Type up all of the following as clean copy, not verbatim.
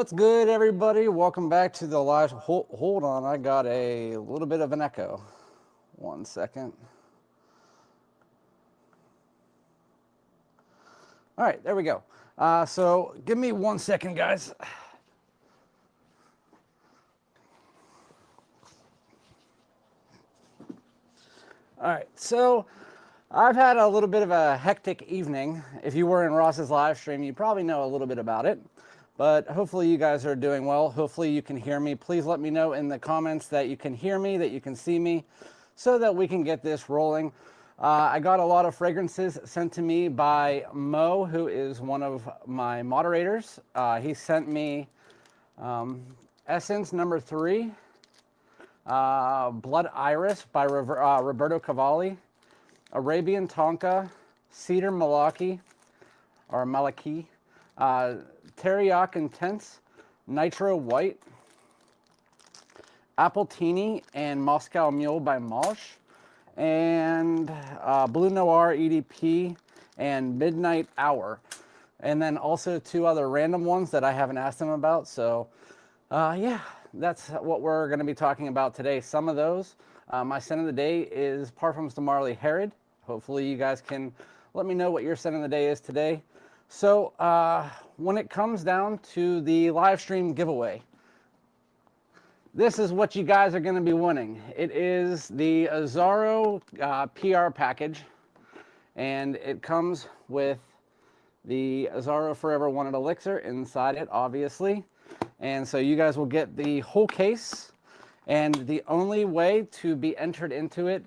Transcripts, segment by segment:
What's good, everybody? Welcome back to the live. Hold on, I got a little bit of an echo. 1 second. All right, there we go. So give me 1 second, guys. All right, so I've had a little bit of a hectic evening. If you were in Ross's live stream, you probably know a little bit about it. But hopefully you guys are doing well. Hopefully you can hear me. Please let me know in the comments that you can hear me, that you can see me, so that we can get this rolling. I got a lot of fragrances sent to me by Mo, who is one of my moderators. He sent me Essence number 3, Bloodiris by Roberto Cavalli, Arabian Tonka, Cedar Malaki, or Malaki, Teriyaki Intense, Nitro White, Appletini and Moscow Mule by MAWJ, and Bleu Noir EDP and Midnight Hour. And then also 2 other random ones that I haven't asked them about. So yeah, that's what we're going to be talking about today. Some of those. My scent of the day is Parfums de Marly Herod. Hopefully you guys can let me know what your scent of the day is today. So when it comes down to the live stream giveaway, this is what you guys are going to be winning. It is the Azzaro PR package, and it comes with the Azzaro Forever Wanted Elixir inside it, obviously. And so you guys will get the whole case, and the only way to be entered into it,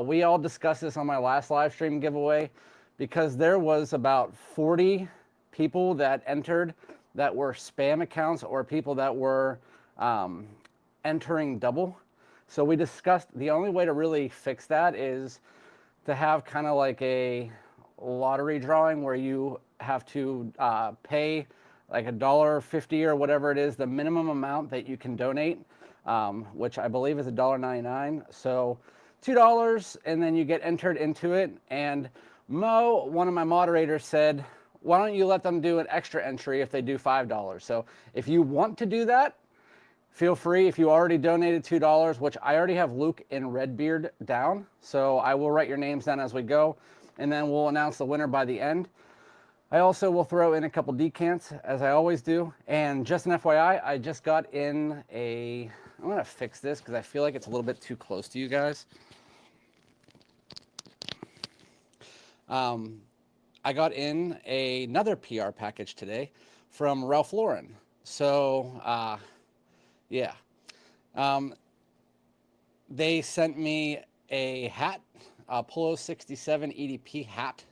we all discussed this on my last live stream giveaway, because there was about 40 people that entered that were spam accounts or people that were entering double. So we discussed the only way to really fix that is to have kind of like a lottery drawing where you have to pay like $1.50 or whatever it is, the minimum amount that you can donate, which I believe is $1.99. So $2, and then you get entered into it. And Mo, one of my moderators, said, why don't you let them do an extra entry if they do $5? So if you want to do that, feel free. If you already donated $2, which I already have Luke and Redbeard down, so I will write your names down as we go, and then we'll announce the winner by the end. I also will throw in a couple decants, as I always do. And just an FYI, I just got in a, I'm gonna fix this because I feel like it's a little bit too close to you guys. I got in another PR package today from Ralph Lauren. So, yeah. They sent me a hat, a Polo 67 EDP hat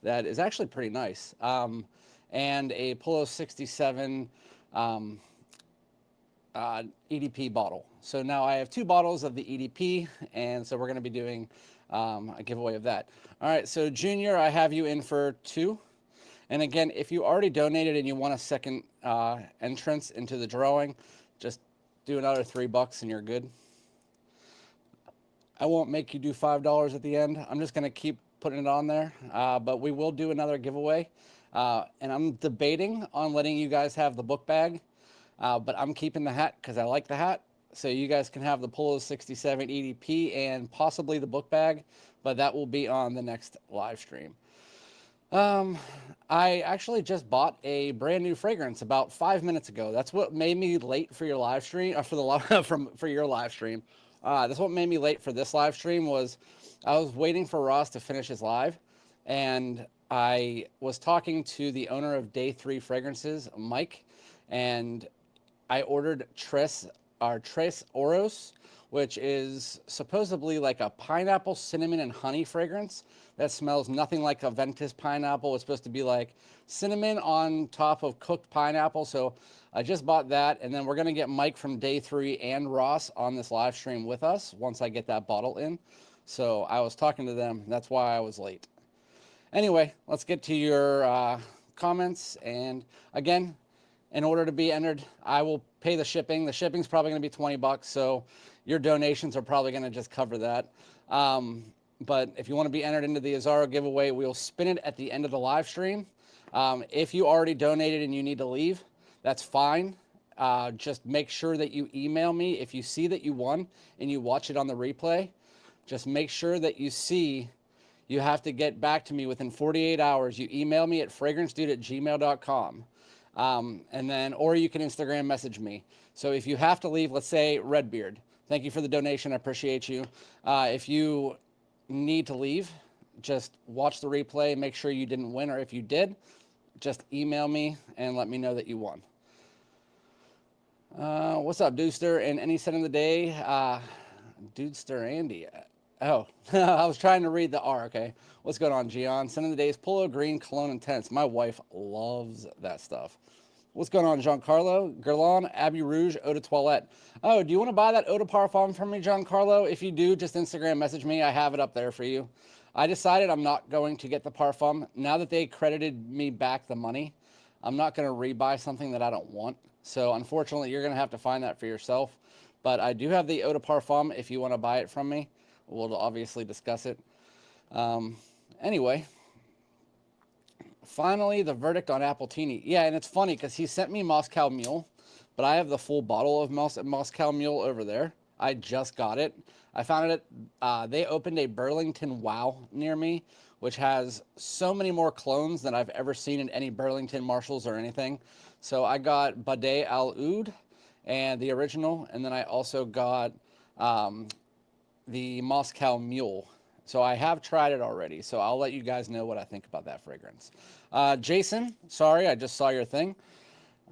that is actually pretty nice, and a Polo 67 EDP bottle. So now I have 2 bottles of the EDP, and so we're going to be doing a giveaway of that. All right, so Junior, I have you in for 2. And again, if you already donated and you want a second entrance into the drawing, just do another $3 and you're good. I won't make you do $5 at the end. I'm just going to keep putting it on there, but we will do another giveaway. And I'm debating on letting you guys have the book bag, but I'm keeping the hat because I like the hat. So you guys can have the Polo 67 EDP and possibly the book bag, but that will be on the next live stream. I actually just bought a brand new fragrance about 5 minutes ago. That's what made me late for your live stream, for your live stream. That's what made me late for this live stream. Was I was waiting for Ross to finish his live, and I was talking to the owner of Day 3 Fragrances, Mike, and I ordered Tres Oros, which is supposedly like a pineapple, cinnamon, and honey fragrance that smells nothing like a Ventus pineapple. It's supposed to be like cinnamon on top of cooked pineapple. So I just bought that, and then we're going to get Mike from Day 3 and Ross on this live stream with us once I get that bottle in. So I was talking to them. That's why I was late. Anyway, let's get to your comments. And again, in order to be entered, I will pay the shipping. The shipping's probably going to be $20, so your donations are probably going to just cover that. But if you want to be entered into the Azzaro giveaway, we'll spin it at the end of the live stream. If you already donated and you need to leave, that's fine. just make sure that you email me if you see that you won and you watch it on the replay. Just make sure that you see you have to get back to me within 48 hours. You email me at FragranceDoud@gmail.com. And then, or you can Instagram message me. So if you have to leave, let's say Redbeard, thank you for the donation. I appreciate you. If you need to leave, just watch the replay, make sure you didn't win, or if you did, just email me and let me know that you won. What's up, Dudester? And any set of the day, Dudester Andy. Oh, I was trying to read the R. Okay, what's going on, Gian? Scent of the day is Polo Green Cologne Intense. My wife loves that stuff. What's going on, Giancarlo? Guerlain Abbey Rouge Eau de Toilette. Oh, do you want to buy that Eau de Parfum from me, Giancarlo? If you do, just Instagram message me. I have it up there for you. I decided I'm not going to get the Parfum. Now that they credited me back the money, I'm not going to rebuy something that I don't want. So unfortunately, you're going to have to find that for yourself. But I do have the Eau de Parfum if you want to buy it from me. We'll obviously discuss it. Anyway, finally, the verdict on Appletini. Yeah, and it's funny because he sent me Moscow Mule, but I have the full bottle of Moscow Mule over there. I just got it. I found it at, they opened a Burlington Wow near me, which has so many more clones than I've ever seen in any Burlington Marshalls or anything. So I got Bade Al Oud and the original, and then I also got the Moscow Mule. So I have tried it already, so I'll let you guys know what I think about that fragrance. Jason, sorry, I just saw your thing.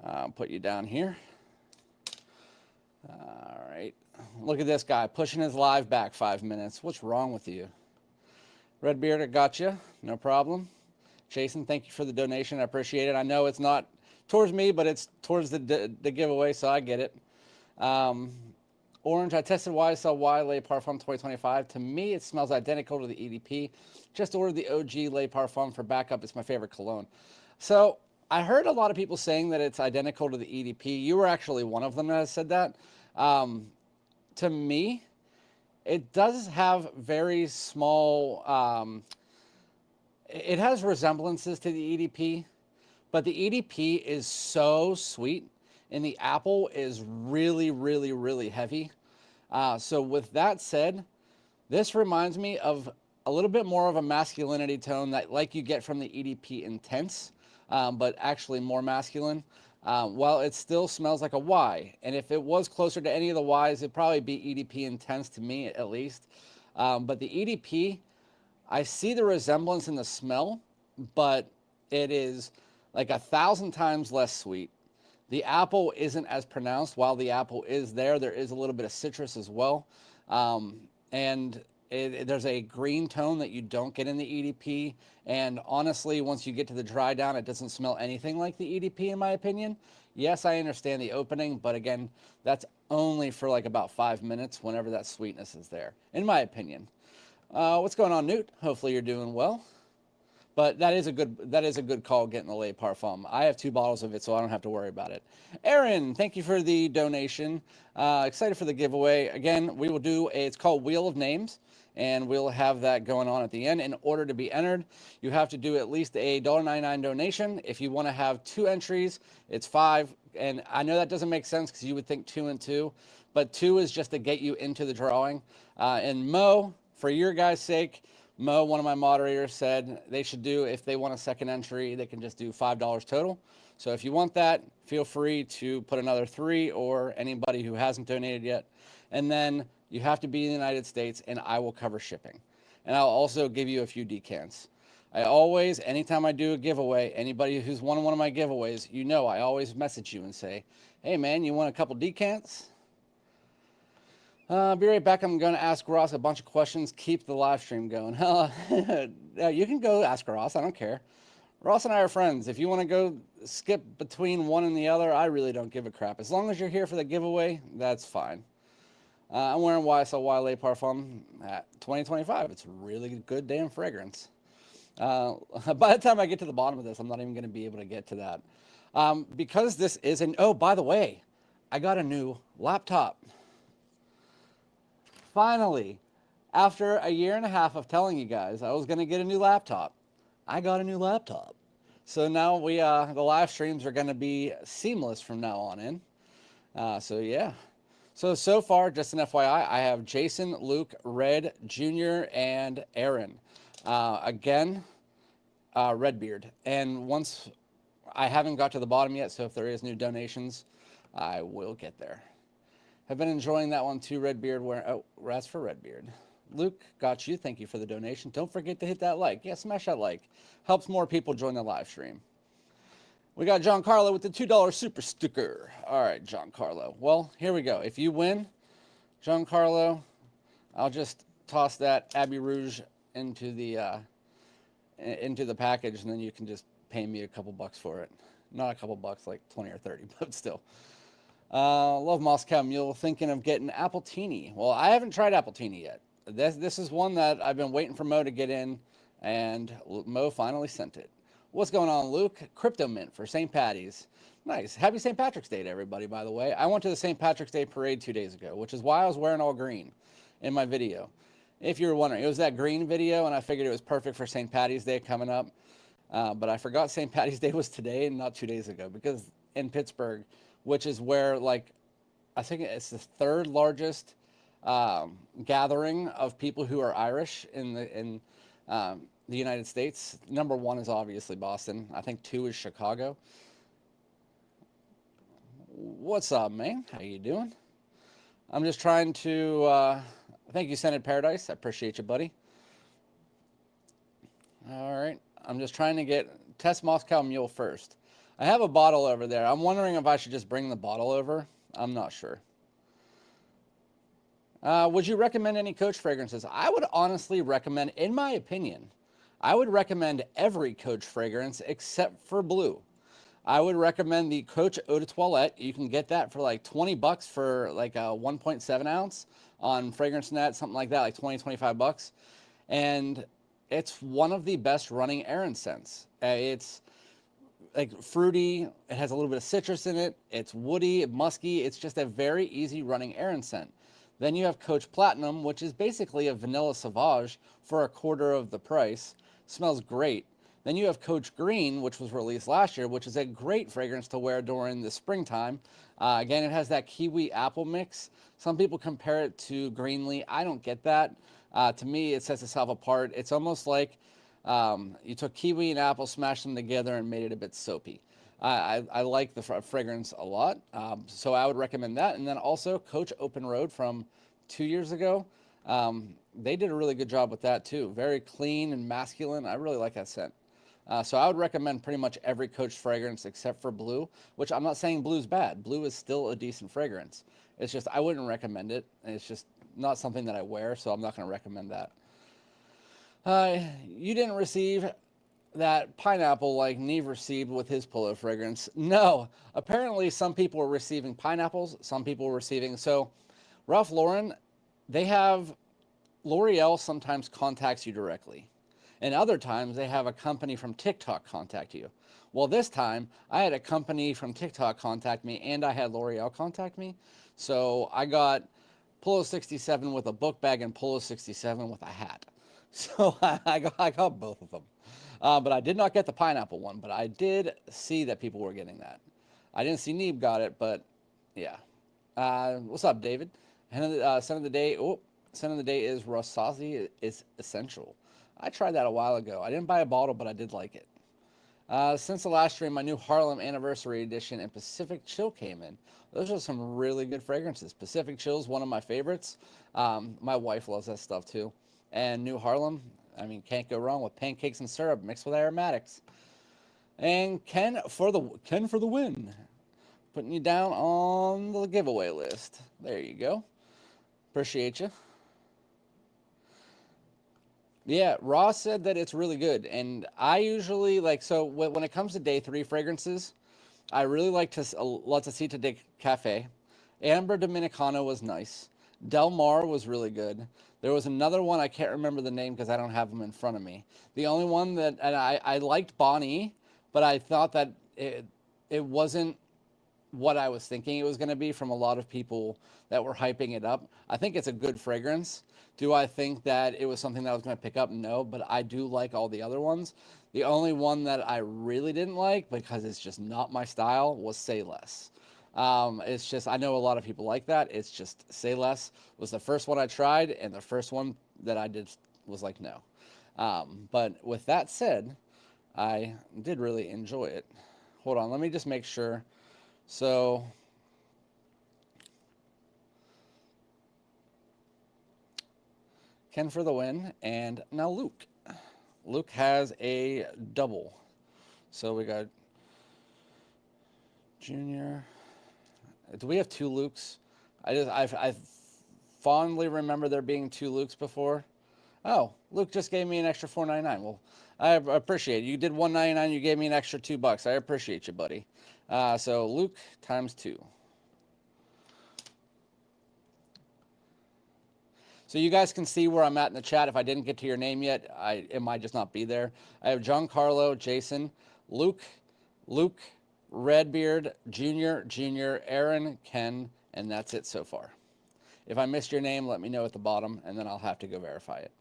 I'll put you down here. All right. Look at this guy pushing his live back 5 minutes. What's wrong with you? Redbeard, I got you. No problem. Jason, thank you for the donation. I appreciate it. I know it's not towards me, but it's towards the giveaway, so I get it. Orange, I tested YSL Y Le Parfum 2025. To me, it smells identical to the EDP. Just ordered the OG Le Parfum for backup. It's my favorite cologne. So I heard a lot of people saying that it's identical to the EDP. You were actually one of them that said that. To me, it does have very small, it has resemblances to the EDP, but the EDP is so sweet. And the apple is really, really, really heavy. So with that said, this reminds me of a little bit more of a masculinity tone that like you get from the EDP Intense, but actually more masculine. While it still smells like a Y. And if it was closer to any of the Ys, it'd probably be EDP Intense to me at least. But the EDP, I see the resemblance in the smell, but it is like 1,000 times less sweet. The apple isn't as pronounced. While the apple is there, there is a little bit of citrus as well. And there's a green tone that you don't get in the EDP. And honestly, once you get to the dry down, it doesn't smell anything like the EDP in my opinion. Yes, I understand the opening, but again, that's only for like about 5 minutes whenever that sweetness is there, in my opinion. What's going on, Newt? Hopefully you're doing well. But that is a good call getting the Le Parfum. I have 2 bottles of it, so I don't have to worry about it. Aaron, thank you for the donation. Excited for the giveaway. Again, we will do it's called Wheel of Names, and we'll have that going on at the end. In order to be entered, you have to do at least a $1.99 donation. If you want to have 2 entries, it's 5. And I know that doesn't make sense because you would think 2 and 2, but 2 is just to get you into the drawing. And Mo, for your guys' sake, Mo, one of my moderators, said they should do, if they want a second entry, they can just do $5 total. So if you want that, feel free to put another 3 or anybody who hasn't donated yet. And then you have to be in the United States and I will cover shipping. And I'll also give you a few decants. I always, anytime I do a giveaway, anybody who's won one of my giveaways, you know I always message you and say, hey man, you want a couple decants? Be right back. I'm going to ask Ross a bunch of questions. Keep the live stream going. You can go ask Ross. I don't care. Ross and I are friends. If you want to go skip between one and the other, I really don't give a crap. As long as you're here for the giveaway, that's fine. I'm wearing YSL Y Le Parfum at 2025. It's a really good damn fragrance. By the time I get to the bottom of this, I'm not even going to be able to get to that. Because this is an... Oh, by the way, I got a new laptop. Finally, after a year and a half of telling you guys I was going to get a new laptop, I got a new laptop. So now the live streams are going to be seamless from now on in. So yeah. So far, just an FYI, I have Jason, Luke, Red, Junior, and Aaron. Again, Redbeard. And once I haven't got to the bottom yet, so if there is new donations, I will get there. Have been enjoying that one too, Redbeard. Oh, that's for Redbeard. Luke, got you. Thank you for the donation. Don't forget to hit that like. Yeah, smash that like. Helps more people join the live stream. We got Giancarlo with the $2 super sticker. All right, Giancarlo. Well, here we go. If you win, Giancarlo, I'll just toss that Abbey Rouge into the package, and then you can just pay me a couple bucks for it. Not a couple bucks, like 20 or 30, but still. Love Moscow Mule. Thinking of getting Appletini. Well, I haven't tried Appletini yet. This is one that I've been waiting for Mo to get in, and Mo finally sent it. What's going on, Luke? Crypto Mint for St. Patty's. Nice. Happy St. Patrick's Day to everybody, by the way. I went to the St. Patrick's Day parade 2 days ago, which is why I was wearing all green in my video. If you were wondering, it was that green video, and I figured it was perfect for St. Patty's Day coming up. But I forgot St. Patty's Day was today and not 2 days ago, because in Pittsburgh, which is where, like, I think it's the third largest gathering of people who are Irish in the United States. Number one is obviously Boston. I think 2 is Chicago. What's up, man? How you doing? I'm just trying to thank you, Scented Paradise. I appreciate you, buddy. All right. I'm just trying to test Moscow Mule first. I have a bottle over there. I'm wondering if I should just bring the bottle over. I'm not sure. Would you recommend any Coach fragrances? I would honestly recommend, in my opinion, I would recommend every Coach fragrance except for Bleu. I would recommend the Coach Eau de Toilette. You can get that for like 20 bucks for like a 1.7 ounce on FragranceNet, something like that, like 20, 25 bucks. And it's one of the best running Aaron scents. It's like fruity. It has a little bit of citrus in it. It's woody, musky. It's just a very easy running Aaron scent. Then you have Coach Platinum, which is basically a vanilla sauvage for a quarter of the price. Smells great. Then you have Coach Green, which was released last year, which is a great fragrance to wear during the springtime. Again, it has that kiwi apple mix. Some people compare it to Greenlee. I don't get that. To me, it sets itself apart. It's almost like you took kiwi and apple, smashed them together, and made it a bit soapy. I like the fragrance a lot, so I would recommend that. And then also Coach Open Road from 2 years ago. They did a really good job with that too. Very clean and masculine. I really like that scent. So I would recommend pretty much every Coach fragrance except for Bleu, which I'm not saying Blue's bad. Bleu is still a decent fragrance. It's just I wouldn't recommend it. It's just not something that I wear, so I'm not going to recommend that. You didn't receive that pineapple like Neve received with his Polo fragrance. No, apparently some people were receiving pineapples, some people were receiving. So Ralph Lauren, they have, L'Oreal sometimes contacts you directly. And other times they have a company from TikTok contact you. Well, this time I had a company from TikTok contact me and I had L'Oreal contact me. So I got Polo 67 with a book bag and Polo 67 with a hat. So I got both of them. But I did not get the pineapple one, but I did see that people were getting that. I didn't see Neeb got it, but yeah. What's up, David? Scent of the day. Oh, scent of the day is Rosazi is Essential. I tried that a while ago. I didn't buy a bottle, but I did like it. Since the last stream, my new Harlem Anniversary Edition and Pacific Chill came in. Those are some really good fragrances. Pacific Chill is one of my favorites. My wife loves that stuff too. And New Harlem, I mean, can't go wrong with pancakes and syrup mixed with aromatics. And Ken for the win. Putting you down on the giveaway list. There you go. Appreciate you. Yeah, Ross said that it's really good. And I usually like, so when it comes to day 3 fragrances, I really like to La Tacita de Cafe. Amber Dominicano was nice. Del Mar was really good. There was another one, I can't remember the name because I don't have them in front of me. The only one that, and I liked Bonnie, but I thought that it wasn't what I was thinking it was going to be from a lot of people that were hyping it up. I think it's a good fragrance. Do I think that it was something that I was going to pick up? No, but I do like all the other ones. The only one that I really didn't like, because it's just not my style, was Say Less. It's just, I know a lot of people like that. It's just Say Less was the first one I tried, and the first one that I did was like, no. But with that said, I did really enjoy it. Hold on, let me just make sure. So, Ken for the win, and now Luke. Luke has a double. So we got Junior. Do we have two Lukes? I fondly remember there being two Lukes before. Oh, Luke just gave me an extra $4.99. Well, I appreciate it. You did $1.99. You gave me an extra $2. I appreciate you, buddy. So Luke times 2. So you guys can see where I'm at in the chat. If I didn't get to your name yet, it might just not be there. I have Giancarlo, Jason, Luke, Redbeard, Junior, Aaron, Ken, and that's it so far. If I missed your name, let me know at the bottom, and then I'll have to go verify it.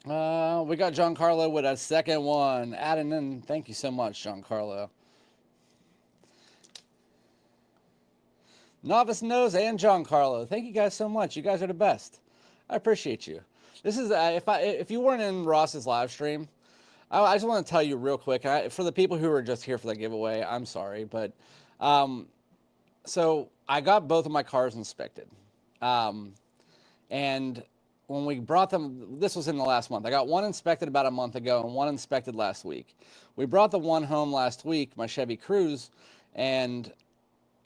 We got Giancarlo with a second one. Adding in. Thank you so much, Giancarlo. Novice Nose and Giancarlo. Thank you guys so much. You guys are the best. I appreciate you. This is if you weren't in Ross's live stream, I just want to tell you real quick. For the people who are just here for the giveaway, I'm sorry, but so I got both of my cars inspected, and when we brought them, this was in the last month. I got one inspected about a month ago and one inspected last week. We brought the one home last week, my Chevy Cruze, and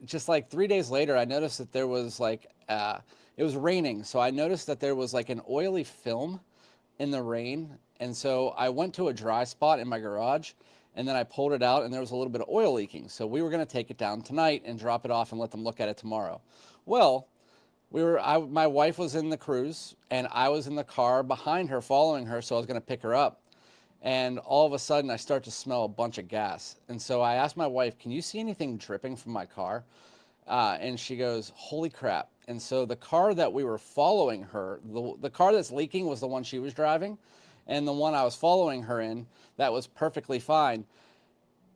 just like 3 days later, I noticed that there was like, it was raining. So I noticed that there was like an oily film in the rain. And so I went to a dry spot in my garage, and then I pulled it out, and there was a little bit of oil leaking. So we were going to take it down tonight and drop it off and let them look at it tomorrow. Well, my wife was in the Cruze, and I was in the car behind her, following her. So I was going to pick her up. And all of a sudden, I start to smell a bunch of gas. And so I asked my wife, can you see anything dripping from my car? And she goes, holy crap. And so the car that we were following her, the car that's leaking was the one she was driving. And the one I was following her in, that was perfectly fine.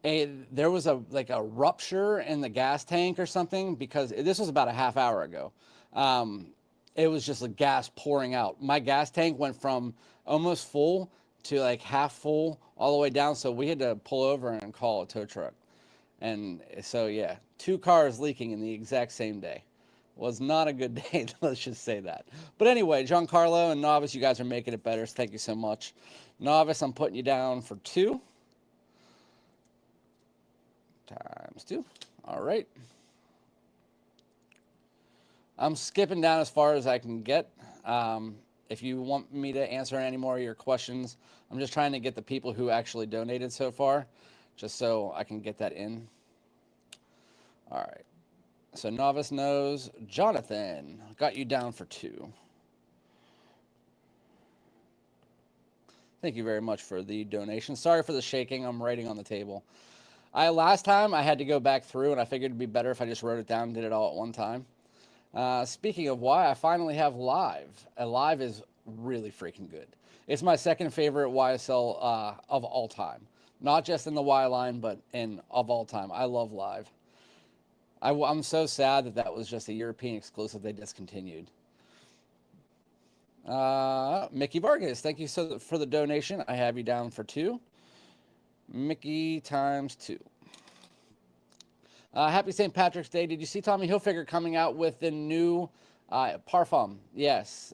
And there was a rupture in the gas tank or something, because this was about a half hour ago. It was just like gas pouring out. My gas tank went from almost full to like half full all the way down. So we had to pull over and call a tow truck. And so, yeah, 2 cars leaking in the exact same day. Was not a good day, let's just say that. But anyway, Giancarlo and Novice, you guys are making it better. So thank you so much. Novice, I'm putting you down for 2 times 2. All right. I'm skipping down as far as I can get. If you want me to answer any more of your questions, I'm just trying to get the people who actually donated so far, just so I can get that in. All right. So Novice knows. Jonathan, got you down for 2. Thank you very much for the donation. Sorry for the shaking. I'm writing on the table. Last time I had to go back through, and I figured it'd be better if I just wrote it down and did it all at one time. Speaking of why, I finally have Live. Live is really freaking good. It's my second favorite YSL of all time. Not just in the Y line, but of all time. I love Live. I'm so sad that was just a European exclusive they discontinued. Mickey Vargas, thank you for the donation. I have you down for 2. Mickey times 2. Happy St. Patrick's Day. Did you see Tommy Hilfiger coming out with the new Parfum? Yes,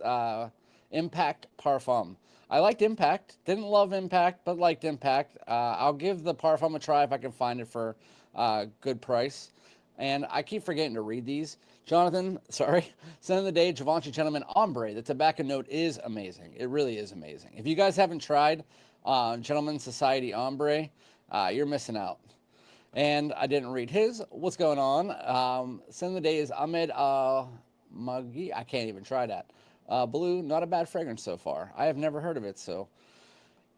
Impact Parfum. I liked Impact. Didn't love Impact, but liked Impact. I'll give the Parfum a try if I can find it for a good price. And I keep forgetting to read these. Jonathan, sorry. Scent of the Day, Givenchy Gentleman Ombre. The tobacco note is amazing. It really is amazing. If you guys haven't tried Gentleman Society Ombre, you're missing out. And I didn't read his. What's going on? Scent of the Day is Ahmed Maghi. I can't even try that. Bleu, not a bad fragrance so far. I have never heard of it, so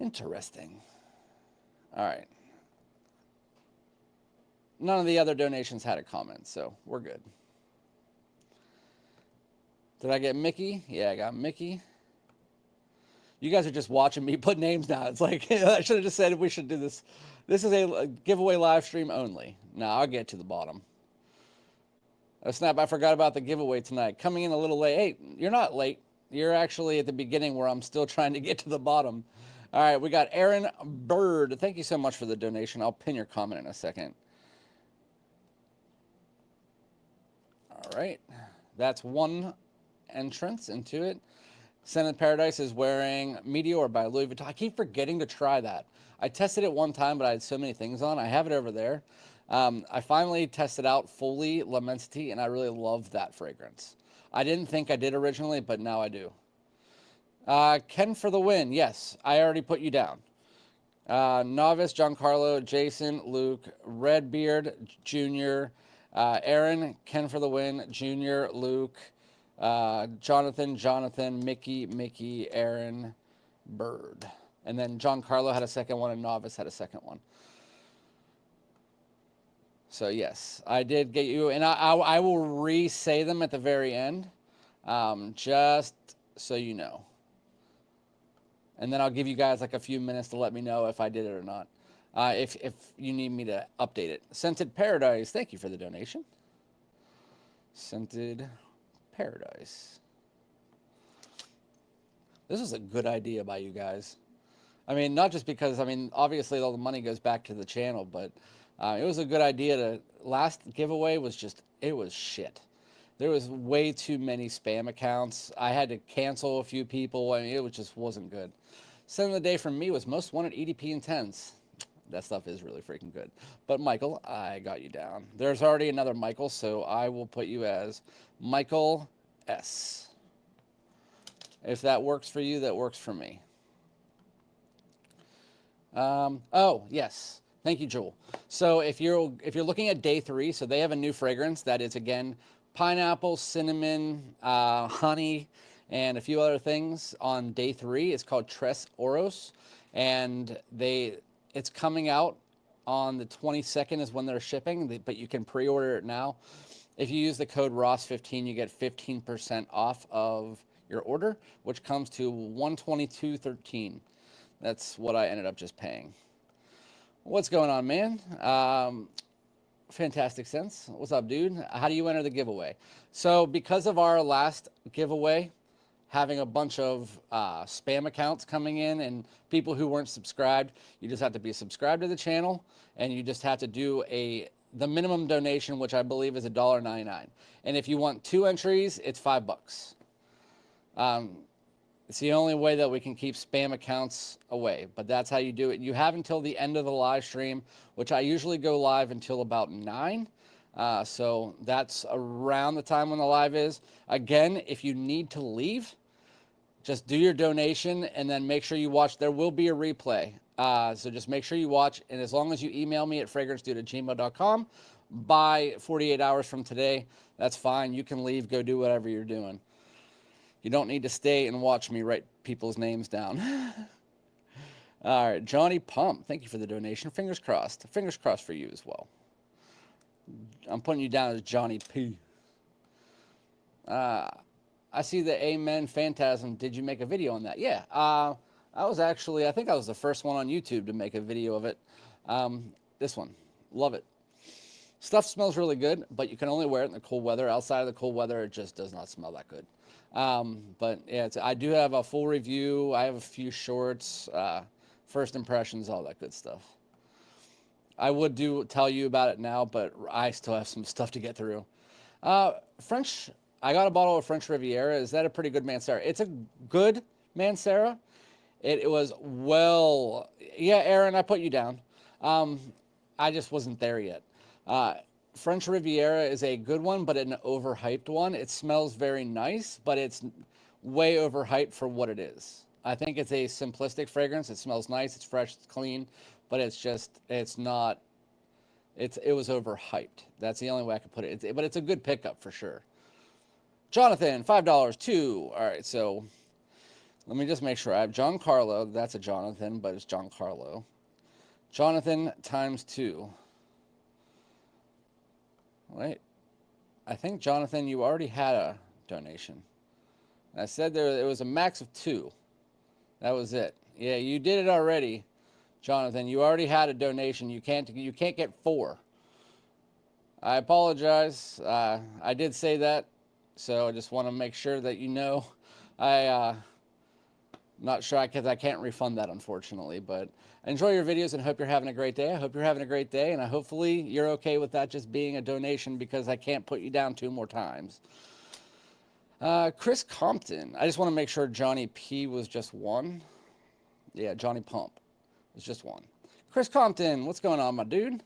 interesting. All right. None of the other donations had a comment, so we're good. Did I get Mickey? Yeah, I got Mickey. You guys are just watching me put names down. It's like, I should have just said we should do this. This is a giveaway live stream only. Now I'll get to the bottom. Oh, snap, I forgot about the giveaway tonight. Coming in a little late. Hey, you're not late. You're actually at the beginning where I'm still trying to get to the bottom. All right, we got Aaron Bird. Thank you so much for the donation. I'll pin your comment in a second. All right, that's one entrance into it. Scented Paradise is wearing Meteor by Louis Vuitton. I keep forgetting to try that. I tested it one time, but I had so many things on. I have it over there. I finally tested out fully L'Immensity, and I really love that fragrance. I didn't think I did originally, but now I do. Ken for the win. Yes, I already put you down. Novice, Giancarlo, Jason, Luke, Redbeard, Junior, Aaron, Ken for the win, Junior, Luke, Jonathan, Mickey, Aaron, Bird. And then Giancarlo had a second one, and Novice had a second one. So yes, I did get you, and I will re-say them at the very end, just so you know. And then I'll give you guys like a few minutes to let me know if I did it or not. If you need me to update it. Scented Paradise, thank you for the donation. Scented Paradise. This is a good idea by you guys. I mean, not just because, I mean, obviously all the money goes back to the channel, but it was a good idea to, last giveaway was just, it was shit. There was way too many spam accounts. I had to cancel a few people. I mean, it just wasn't good. Scent of the day from me was Most Wanted EDP Intense. That stuff is really freaking good. But Michael, I got you down. There's already another Michael, so I will put you as Michael S. If that works for you, that works for me. Oh, yes. Thank you, Jewel. So if you're looking at day 3, so they have a new fragrance that is, again, pineapple, cinnamon, honey, and a few other things on day 3. It's called Tres Oros, and it's coming out on the 22nd is when they're shipping, but you can pre-order it now. If you use the code ROSS15, you get 15% off of your order, which comes to $122.13. That's what I ended up just paying. What's going on, man? Fantastic Sense. What's up, dude? How do you enter the giveaway? So because of our last giveaway, having a bunch of spam accounts coming in and people who weren't subscribed, you just have to be subscribed to the channel, and you just have to do the minimum donation, which I believe is $1.99. And if you want 2 entries, it's $5. It's the only way that we can keep spam accounts away, but that's how you do it. You have until the end of the live stream, which I usually go live until about 9. So that's around the time when the live is. Again, if you need to leave, just do your donation and then make sure you watch. There will be a replay. So just make sure you watch. And as long as you email me at FragranceDoud@gmail.com by 48 hours from today, that's fine. You can leave, go do whatever you're doing. You don't need to stay and watch me write people's names down. All right, Johnny Pump, thank you for the donation. Fingers crossed. Fingers crossed for you as well. I'm putting you down as Johnny P. I see the Amen Phantasm. Did you make a video on that? Yeah. I think I was the first one on YouTube to make a video of it. This one. Love it. Stuff smells really good, but you can only wear it in the cold weather. Outside of the cold weather, it just does not smell that good. But yeah, I do have a full review. I have a few shorts, first impressions, all that good stuff. I would tell you about it now, but I still have some stuff to get through. French, I got a bottle of French Riviera. Is that a pretty good Mancera? It's a good Mancera. It was yeah, Aaron, I put you down. I just wasn't there yet. French Riviera is a good one, but an overhyped one. It smells very nice, but it's way overhyped for what it is. I think it's a simplistic fragrance. It smells nice, it's fresh, it's clean, but it was overhyped. That's the only way I could put it. But it's a good pickup for sure. Jonathan, $5 too. All right, so let me just make sure. I have Giancarlo. That's a Jonathan, but it's Giancarlo. Jonathan times 2. Wait, I think, Jonathan, you already had a donation. I said it was a max of 2. That was it. Yeah, you did it already, Jonathan. You already had a donation. You can't get 4. I apologize. I did say that, so I just want to make sure that you know. I'm not sure because I can't refund that, unfortunately. But enjoy your videos and hope you're having a great day. I hope you're having a great day, and hopefully you're okay with that just being a donation because I can't put you down 2 more times. Chris Compton. I just want to make sure Johnny P was just 1. Yeah, Johnny Pump was just 1. Chris Compton, what's going on, my dude?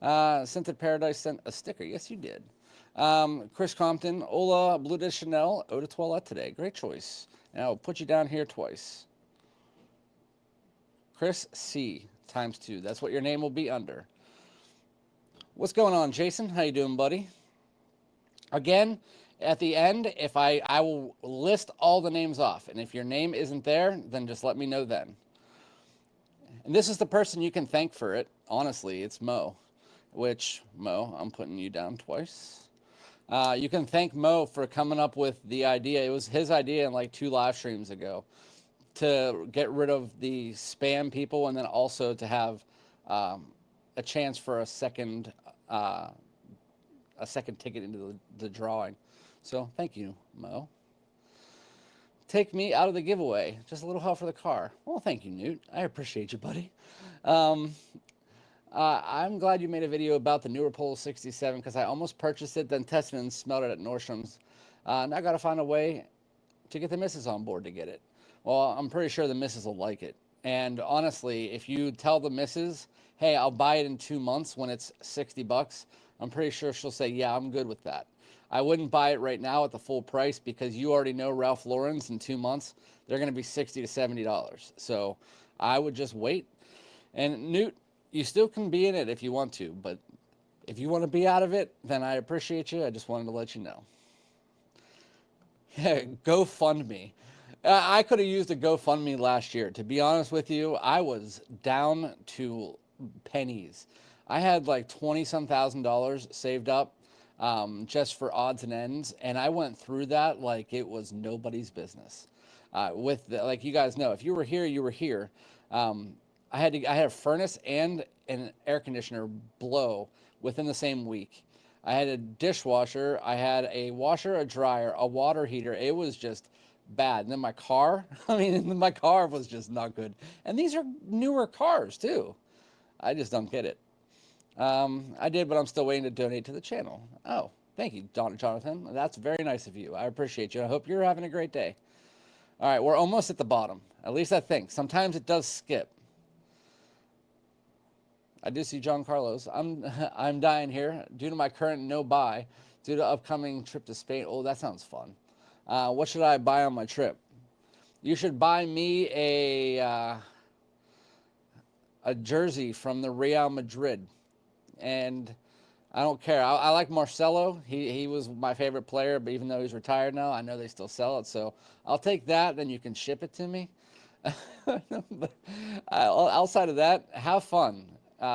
Scented Paradise sent a sticker. Yes, you did. Chris Compton, Ola Bleu de Chanel, Eau de Toilette today. Great choice. And I'll put you down here twice. Chris C times 2. That's what your name will be under. What's going on, Jason? How you doing, buddy? Again, at the end, if I will list all the names off, and if your name isn't there, then just let me know then. And this is the person you can thank for it. Honestly, it's Mo. Which, Mo, I'm putting you down twice. You can thank Mo for coming up with the idea. It was his idea in like 2 live streams ago to get rid of the spam people and then also to have a chance for a second ticket into the drawing. So thank you, Mo. Take me out of the giveaway. Just a little help for the car. Well, thank you, Newt. I appreciate you, buddy. I'm glad you made a video about the newer Polo 67 because I almost purchased it, then tested and smelled it at Nordstrom's. Now I got to find a way to get the missus on board to get it. Well, I'm pretty sure the missus will like it. And honestly, if you tell the missus, hey, I'll buy it in 2 months when it's $60, I'm pretty sure she'll say, yeah, I'm good with that. I wouldn't buy it right now at the full price because you already know Ralph Lauren's in 2 months, they're going to be $60 to $70. So I would just wait. And Newt, you still can be in it if you want to, but if you want to be out of it, then I appreciate you. I just wanted to let you know. GoFundMe. I could have used a GoFundMe last year. To be honest with you, I was down to pennies. I had like $20-some thousand saved up just for odds and ends, and I went through that like it was nobody's business. Like you guys know, if you were here, you were here. I had a furnace and an air conditioner blow within the same week. I had a dishwasher, I had a washer, a dryer, a water heater. It was just bad. And then my car, my car was just not good. And these are newer cars too. I just don't get it. I did, but I'm still waiting to donate to the channel. Oh, thank you, Jonathan. That's very nice of you. I appreciate you. I hope you're having a great day. All right, we're almost at the bottom. At least I think. Sometimes it does skip. I do see John Carlos. I'm dying here due to my current no buy due to upcoming trip to Spain. Oh, that sounds fun. What should I buy on my trip? You should buy me a jersey from the Real Madrid, and I don't care. I like Marcelo. He was my favorite player, but even though he's retired now, I know they still sell it. So I'll take that. Then you can ship it to me. But outside of that, have fun.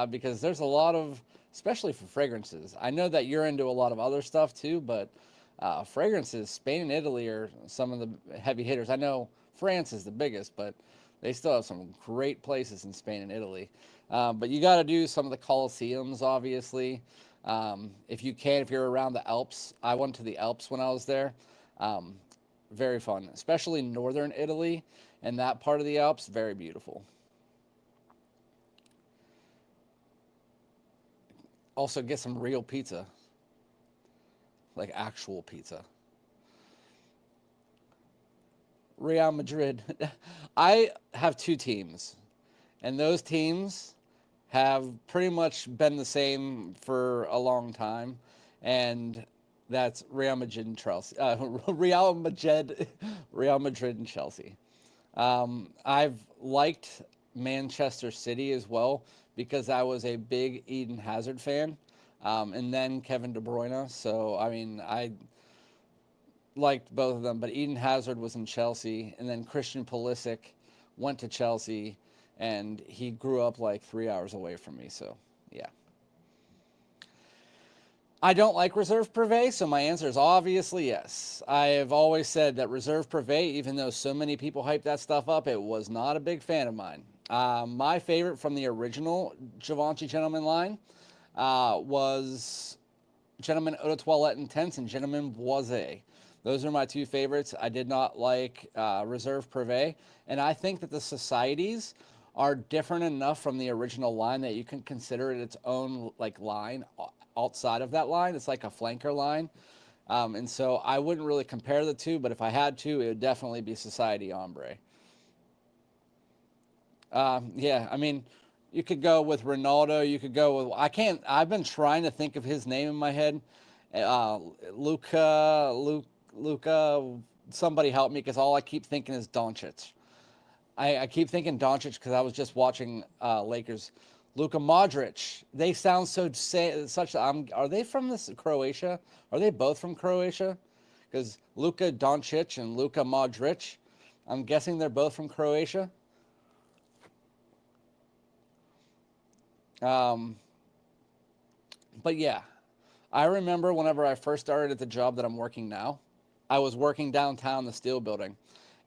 Because there's a lot of, especially for fragrances. I know that you're into a lot of other stuff too, but fragrances, Spain and Italy are some of the heavy hitters. I know France is the biggest, but they still have some great places in Spain and Italy. But you got to do some of the Colosseums, obviously. If you can, if you're around the Alps. I went to the Alps when I was there. Very fun, especially northern Italy and that part of the Alps, very beautiful. Also, get some real pizza. Like actual pizza. Real Madrid. I have 2 teams. And those teams have pretty much been the same for a long time. And that's Real Madrid and Chelsea. Real Madrid and Chelsea. I've liked Manchester City as well because I was a big Eden Hazard fan, and then Kevin De Bruyne. So, I liked both of them, but Eden Hazard was in Chelsea, and then Christian Pulisic went to Chelsea, and he grew up like 3 hours away from me. So, yeah. I don't like Reserve Privé, so my answer is obviously yes. I have always said that Reserve Privé, even though so many people hype that stuff up, it was not a big fan of mine. My favorite from the original Givenchy Gentleman line was Gentleman Eau de Toilette Intense and Gentleman Boisé. Those are my two favorites. I did not like Reserve Privé, and I think that the societies are different enough from the original line that you can consider it its own like line outside of that line. It's like a flanker line, and so I wouldn't really compare the two. But if I had to, it would definitely be Society Ombre. Yeah, I mean, you could go with Ronaldo. You could go with I can't. I've been trying to think of his name in my head. Luca. Somebody help me because all I keep thinking is Doncic. I keep thinking Doncic because I was just watching Lakers. Luka Modric. They sound so such. Are they from this Croatia? Are they both from Croatia? Because Luka Doncic and Luka Modric. I'm guessing they're both from Croatia. But yeah, I remember whenever I first started at the job that I'm working now, I was working downtown the Steel Building,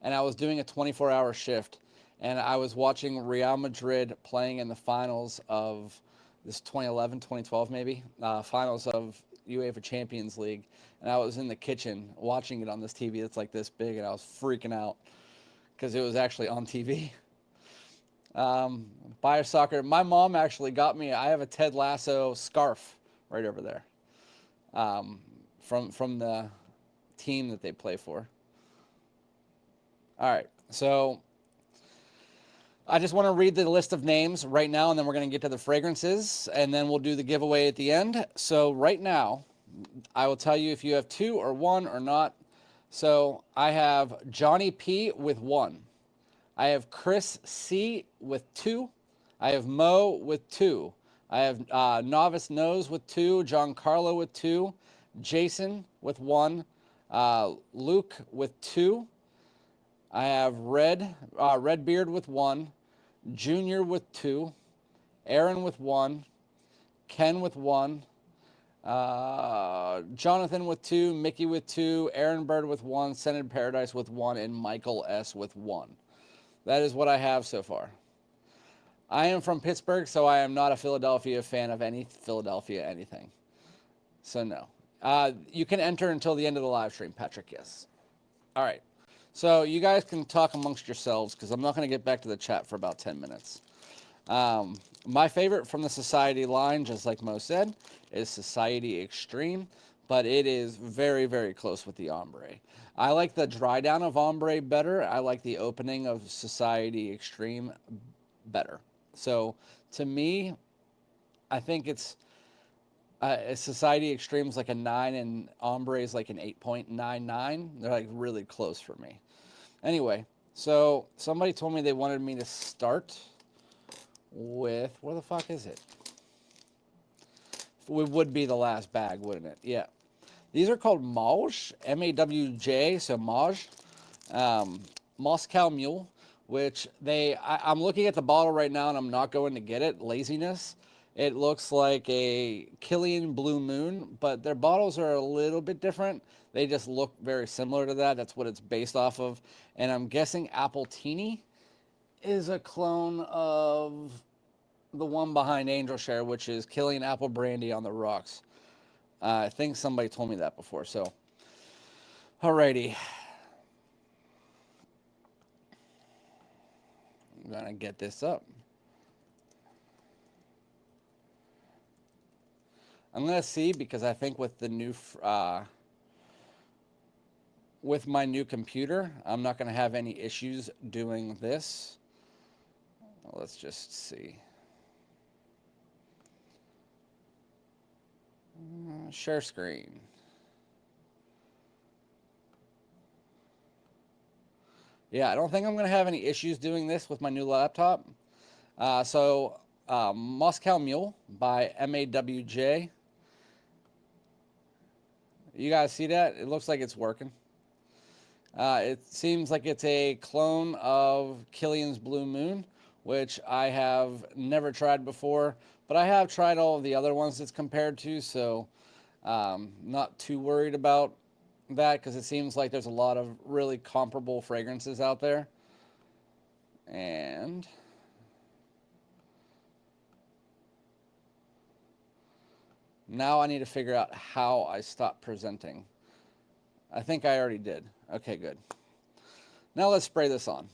and I was doing a 24-hour shift, and I was watching Real Madrid playing in the finals of this 2011, 2012 maybe, finals of UEFA Champions League, and I was in the kitchen watching it on this TV that's like this big, and I was freaking out because it was actually on TV. Buyer Soccer. My mom actually got me. I have a Ted Lasso scarf right over there, from the team that they play for. All right, so I just want to read the list of names right now, and then we're going to get to the fragrances, and then we'll do the giveaway at the end. So right now, I will tell you if you have two or one or not. So I have Johnny P with 1. I have Chris C with 2. I have Mo with 2. I have Novice Nose with 2. John Carlo with 2. Jason with 1. Luke with 2. I have Redbeard with 1. Junior with 2. Aaron with 1. Ken with 1. Jonathan with 2. Mickey with 2. Aaron Bird with 1. Scented Paradise with 1. And Michael S with 1. That is what I have so far. I am from Pittsburgh, so I am not a Philadelphia fan of any Philadelphia anything. So no. You can enter until the end of the live stream, Patrick, yes. All right. So you guys can talk amongst yourselves because I'm not going to get back to the chat for about 10 minutes. My favorite from the Society line, just like Mo said, is Society Extreme, but it is very, very close with the Ombre. I like the dry down of Ombre better. I like the opening of Society Extreme better. So to me, I think it's Society Extreme is like a 9 and Ombre is like an 8.99. They're like really close for me. Anyway, so somebody told me they wanted me to start with, where the fuck is it? It would be the last bag, wouldn't it? Yeah. These are called MAWJ, M-A-W-J, so MAWJ. Moscow Mule, which I'm looking at the bottle right now and I'm not going to get it. Laziness. It looks like a Killian Blue Moon, but their bottles are a little bit different. They just look very similar to that. That's what it's based off of. And I'm guessing Appletini is a clone of the one behind Angel Share, which is Killian Apple Brandy on the rocks. I think somebody told me that before. So, alrighty. I'm going to get this up. I'm going to see because I think with the new, with my new computer, I'm not going to have any issues doing this. Let's just see. Share screen. Yeah, I don't think I'm going to have any issues doing this with my new laptop. Moscow Mule by MAWJ. You guys see that? It looks like it's working. It seems like it's a clone of Killian's Blue Moon, which I have never tried before, but I have tried all of the other ones it's compared to, so Not too worried about that because it seems like there's a lot of really comparable fragrances out there. And now I need to figure out how I stop presenting. I think I already did. Okay, good. Now let's spray this on.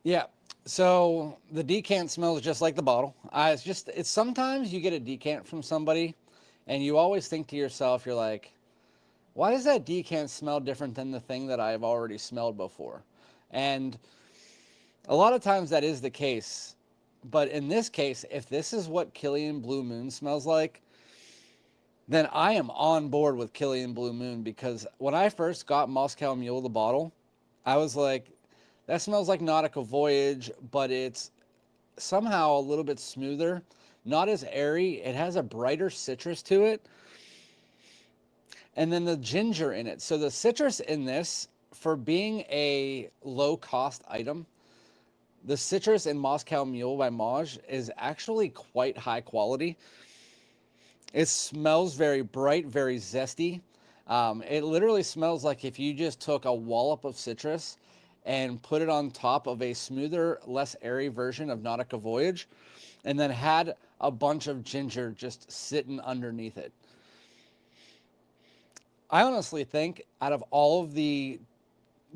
Yeah. So the decant smells just like the bottle. It's sometimes you get a decant from somebody and you always think to yourself, you're like, why does that decant smell different than the thing that I've already smelled before? And a lot of times that is the case. But in this case, if this is what Killian Blue Moon smells like, then I am on board with Killian Blue Moon, because when I first got Moscow Mule, the bottle, I was like, that smells like Nautica Voyage, but it's somehow a little bit smoother, not as airy. It has a brighter citrus to it. And then the ginger in it. So the citrus in this, for being a low-cost item, the citrus in Moscow Mule by MAWJ is actually quite high quality. It smells very bright, very zesty. It literally smells like if you just took a wallop of citrus and put it on top of a smoother, less airy version of Nautica Voyage, and then had a bunch of ginger just sitting underneath it. I honestly think out of all of the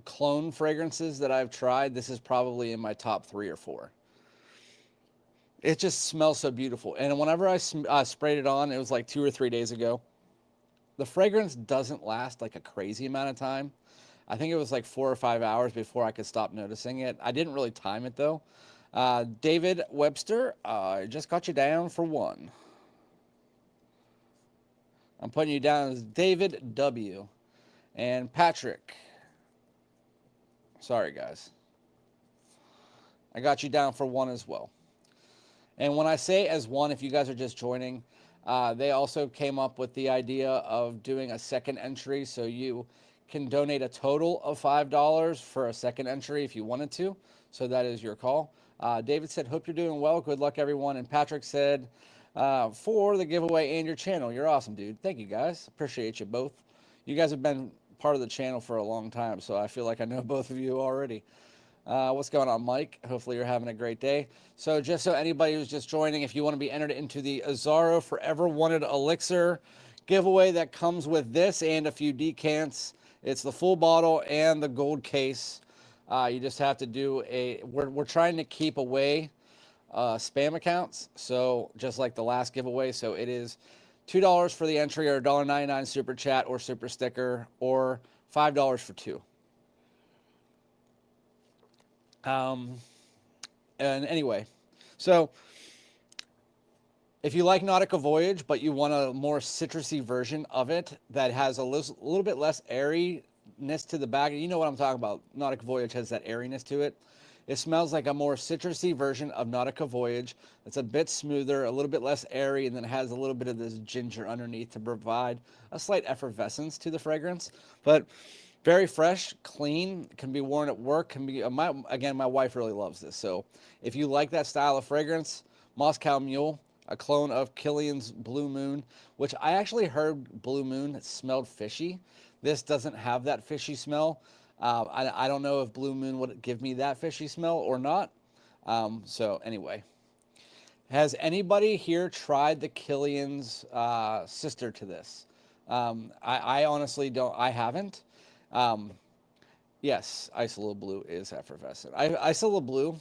clone fragrances that I've tried, this is probably in my top 3 or 4. It just smells so beautiful. And whenever I sprayed it on, it was like 2 or 3 days ago. The fragrance doesn't last like a crazy amount of time. I think it was like 4 or 5 hours before I could stop noticing it. I didn't really time it though. David Webster, I just got you down for 1. I'm putting you down as David W. And Patrick. Sorry, guys. I got you down for 1 as well. And when I say as 1, if you guys are just joining, they also came up with the idea of doing a second entry, so you can donate a total of $5 for a second entry if you wanted to. So that is your call. David said, hope you're doing well. Good luck, everyone. And Patrick said, for the giveaway and your channel. You're awesome, dude. Thank you, guys. Appreciate you both. You guys have been part of the channel for a long time, so I feel like I know both of you already. What's going on, Mike? Hopefully you're having a great day. So just so anybody who's just joining, if you want to be entered into the Azzaro Forever Wanted Elixir giveaway that comes with this and a few decants, it's the full bottle and the gold case. You just have to do we're trying to keep away spam accounts, so just like the last giveaway. So it is $2 for the entry, or $1.99 super chat or super sticker, or $5 for 2. And anyway, so if you like Nautica Voyage, but you want a more citrusy version of it that has a little bit less airiness to the back, you know what I'm talking about. Nautica Voyage has that airiness to it. It smells like a more citrusy version of Nautica Voyage. It's a bit smoother, a little bit less airy, and then it has a little bit of this ginger underneath to provide a slight effervescence to the fragrance. But very fresh, clean, can be worn at work, can be, again, my wife really loves this. So if you like that style of fragrance, Moscow Mule, a clone of Killian's Blue Moon, which I actually heard Blue Moon smelled fishy. This doesn't have that fishy smell. I don't know if Blue Moon would give me that fishy smell or not. So anyway, has anybody here tried the Killian's sister to this? I honestly don't. I haven't. Yes, Isola Blue is effervescent. Isola Blue,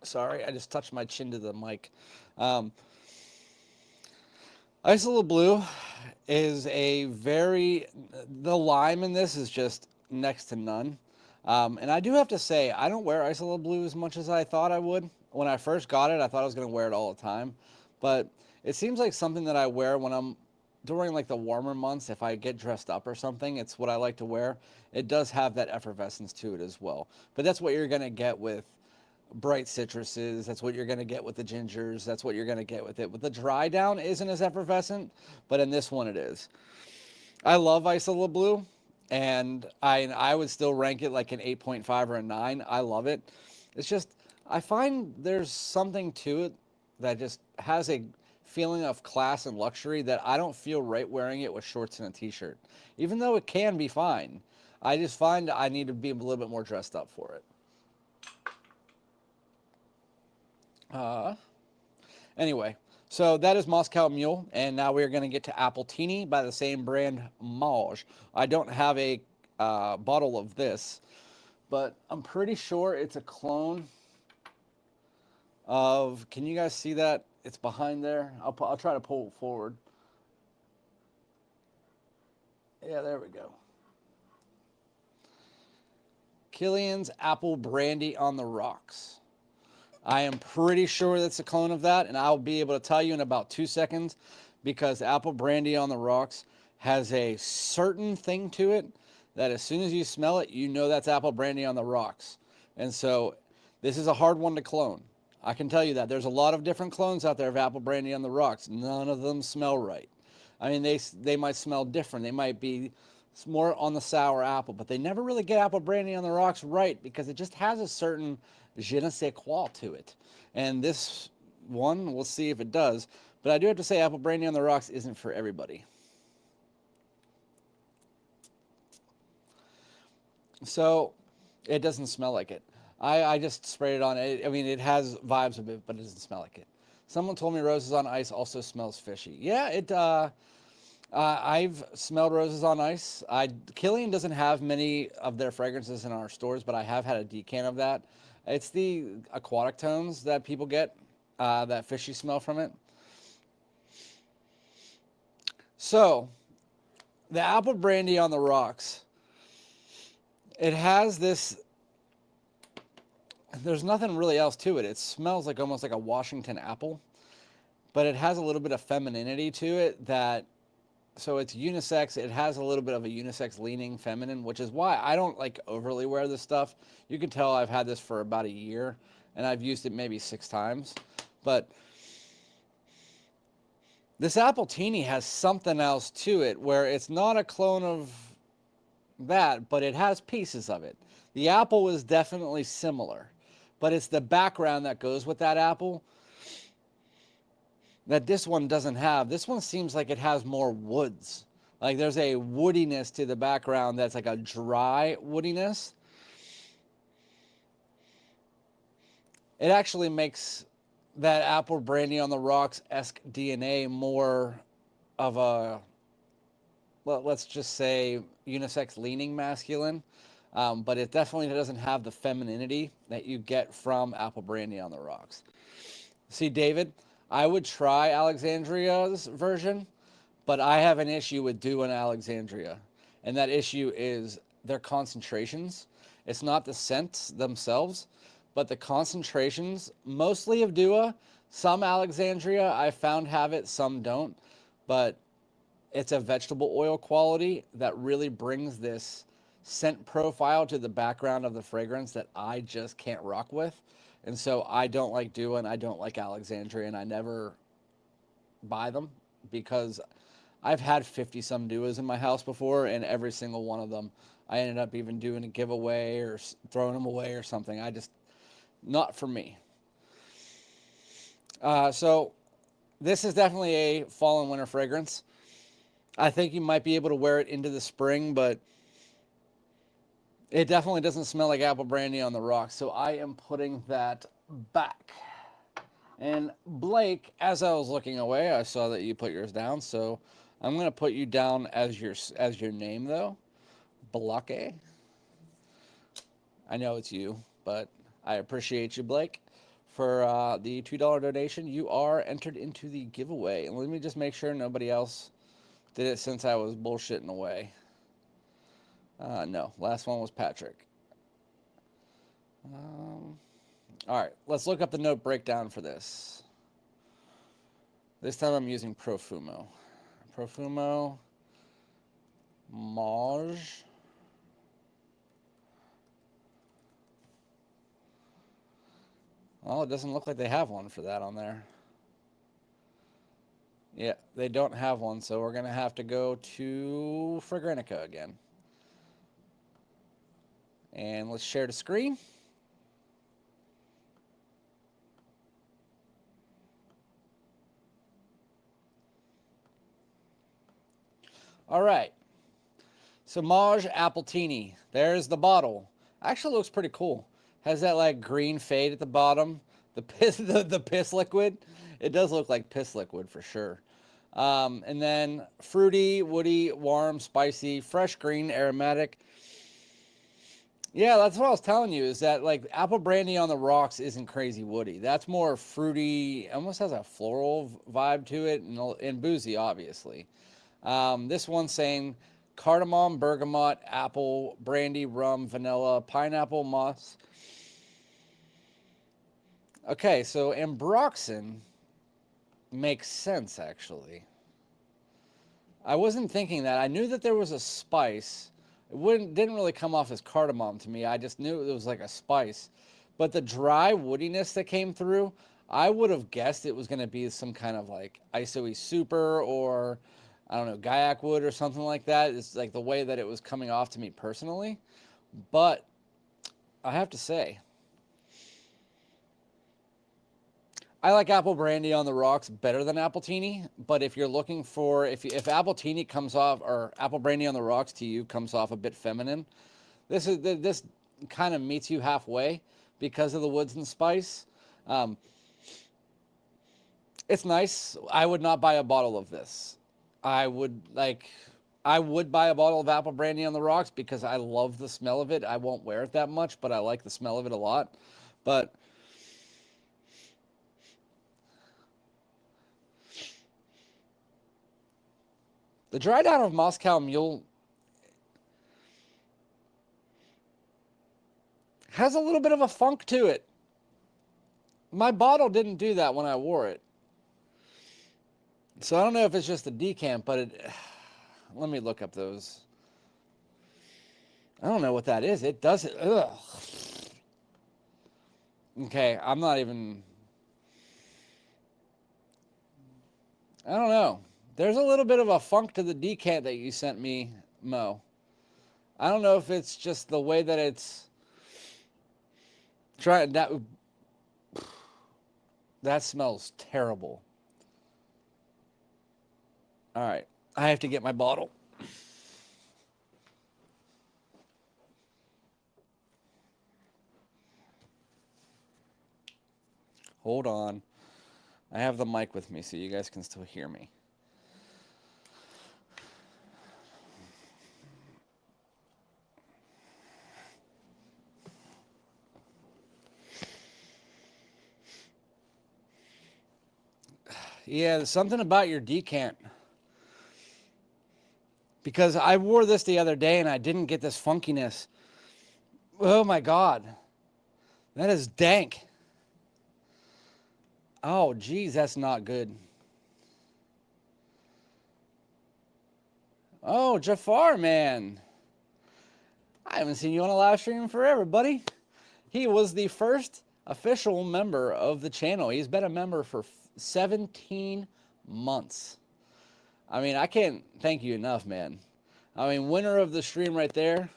sorry, I just touched my chin to the mic. Isola Blue is the lime in this is just next to none. And I do have to say, I don't wear Isola Blue as much as I thought I would. When I first got it, I thought I was going to wear it all the time. But it seems like something that I wear when I'm during like the warmer months. If I get dressed up or something, it's what I like to wear. It does have that effervescence to it as well. But that's what you're going to get with bright citruses. That's what you're going to get with the gingers. That's what you're going to get with it. With the dry down isn't as effervescent, but in this one it is. I love Isola Blue. And I would still rank it like an 8.5 or a 9. I love it. It's just, I find there's something to it that just has a feeling of class and luxury that I don't feel right wearing it with shorts and a t-shirt. Even though it can be fine, I just find I need to be a little bit more dressed up for it. Anyway, so that is Moscow Mule, and now we're going to get to Appletini by the same brand, MAWJ. I don't have a bottle of this, but I'm pretty sure it's a clone of, can you guys see that? It's behind there. I'll try to pull it forward. Yeah, there we go. Killian's Apple Brandy on the Rocks. I am pretty sure that's a clone of that, and I'll be able to tell you in about 2 seconds, because Apple Brandy on the Rocks has a certain thing to it that as soon as you smell it, you know that's Apple Brandy on the Rocks. And so this is a hard one to clone. I can tell you that. There's a lot of different clones out there of Apple Brandy on the Rocks. None of them smell right. I mean, they might smell different. They might be more on the sour apple, but they never really get Apple Brandy on the Rocks right, because it just has a certain je ne sais quoi to it. And this one, we'll see if it does. But I do have to say, Apple Brandy on the Rocks isn't for everybody. So it doesn't smell like it. I just sprayed it on. I mean, it has vibes of it, but it doesn't smell like it. Someone told me Roses on Ice also smells fishy. Yeah, it. I've smelled Roses on Ice. Killian doesn't have many of their fragrances in our stores, but I have had a decan of that. It's the aquatic tones that people get, that fishy smell from it. So, the Apple Brandy on the Rocks, it has this, there's nothing really else to it. It smells like almost like a Washington apple, but it has a little bit of femininity to it that, so it's unisex. It has a little bit of a unisex leaning feminine, which is why I don't like overly wear this stuff. You can tell I've had this for about a year, and I've used it maybe 6 times. But this Appletini has something else to it where it's not a clone of that, but it has pieces of it. The apple is definitely similar, but it's the background that goes with that apple that this one doesn't have. This one seems like it has more woods. Like there's a woodiness to the background that's like a dry woodiness. It actually makes that Apple Brandy on the Rocks-esque DNA more of a, well, let's just say unisex leaning masculine. But it definitely doesn't have the femininity that you get from Apple Brandy on the Rocks. See, David, I would try Alexandria's version, but I have an issue with Dew and Alexandria. And that issue is their concentrations. It's not the scents themselves, but the concentrations, mostly of Dua. Some Alexandria I found have it, some don't. But it's a vegetable oil quality that really brings this scent profile to the background of the fragrance that I just can't rock with. And so I don't like Dua and I don't like Alexandria, and I never buy them because I've had 50 some Duas in my house before, and every single one of them I ended up even doing a giveaway or throwing them away or something. I just, not for me. So this is definitely a fall and winter fragrance. I think you might be able to wear it into the spring, but it definitely doesn't smell like Apple Brandy on the Rocks. So I am putting that back. And Blake, as I was looking away, I saw that you put yours down. So I'm going to put you down as your name, though. Blake. I know it's you, but I appreciate you, Blake, for the $2 donation. You are entered into the giveaway. And let me just make sure nobody else did it since I was bullshitting away. No, last one was Patrick. All right, let's look up the note breakdown for this. This time I'm using Profumo. Profumo, MAWJ. Well, it doesn't look like they have one for that on there. Yeah, they don't have one, so we're going to have to go to Fragrantica again. And let's share the screen. All right. So MAWJ Appletini. There's the bottle. Actually looks pretty cool. Has that like green fade at the bottom. The piss, the piss liquid. It does look like piss liquid for sure. And then fruity, woody, warm, spicy, fresh green, aromatic. Yeah, that's what I was telling you, is that like apple brandy on the rocks isn't crazy woody. That's more fruity, almost has a floral vibe to it, and boozy, obviously. This one's saying cardamom, bergamot, apple, brandy, rum, vanilla, pineapple, moss. Okay, so ambroxan makes sense, actually. I wasn't thinking that. I knew that there was a spice. Didn't really come off as cardamom to me. I just knew it was like a spice. But the dry woodiness that came through, I would have guessed it was going to be some kind of like ISOE super, or I don't know, Gaiac wood or something like that. It's like the way that it was coming off to me personally. But I have to say, I like apple brandy on the rocks better than Appletini, but if you're looking for, if Appletini comes off, or apple brandy on the rocks to you comes off a bit feminine, this kind of meets you halfway because of the woods and spice. It's nice. I would not buy a bottle of this. I would buy a bottle of apple brandy on the rocks because I love the smell of it. I won't wear it that much, but I like the smell of it a lot. But the dry down of Moscow Mule has a little bit of a funk to it. My bottle didn't do that when I wore it. So I don't know if it's just the decant, but let me look up those. I don't know what that is. It does it. Ugh. Okay, I'm not even. I don't know. There's a little bit of a funk to the decant that you sent me, Mo. I don't know if it's just the way that it's. That smells terrible. All right, I have to get my bottle. Hold on. I have the mic with me so you guys can still hear me. Yeah, there's something about your decant. Because I wore this the other day and I didn't get this funkiness. Oh my God. That is dank. Oh, geez, that's not good. Oh, Jafar, man. I haven't seen you on a live stream in forever, buddy. He was the first official member of the channel. He's been a member for 17 months. I mean, I can't thank you enough, man. I mean, winner of the stream right there.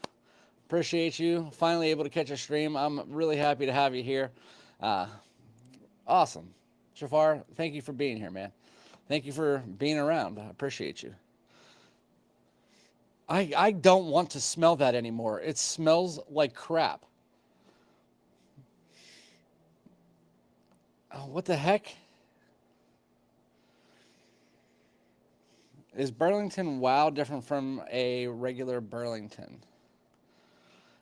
Appreciate you. Finally able to catch a stream. I'm really happy to have you here. Awesome. Jafar, thank you for being here, man. Thank you for being around. I appreciate you. I don't want to smell that anymore. It smells like crap. Oh, what the heck? Is Burlington WOW different from a regular Burlington?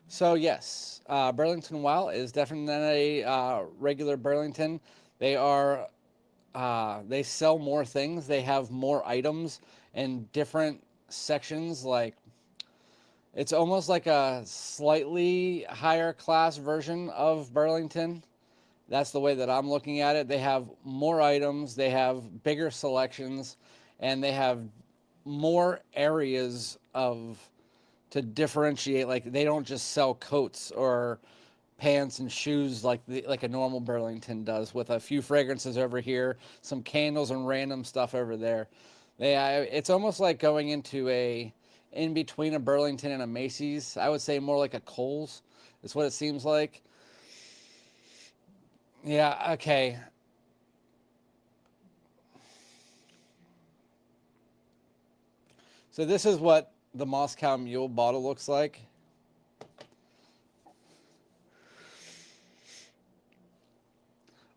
So yes, Burlington WOW is different than a regular Burlington. They are, they sell more things. They have more items and different sections. Like, it's almost like a slightly higher class version of Burlington. That's the way that I'm looking at it. They have more items, they have bigger selections, and they have more areas to differentiate. Like, they don't just sell coats or pants and shoes like a normal Burlington does, with a few fragrances over here, some candles and random stuff over there. It's almost like going into in between a Burlington and a Macy's. I would say more like a Kohl's It's what it seems like. Yeah, okay. So this is what the Moscow Mule bottle looks like.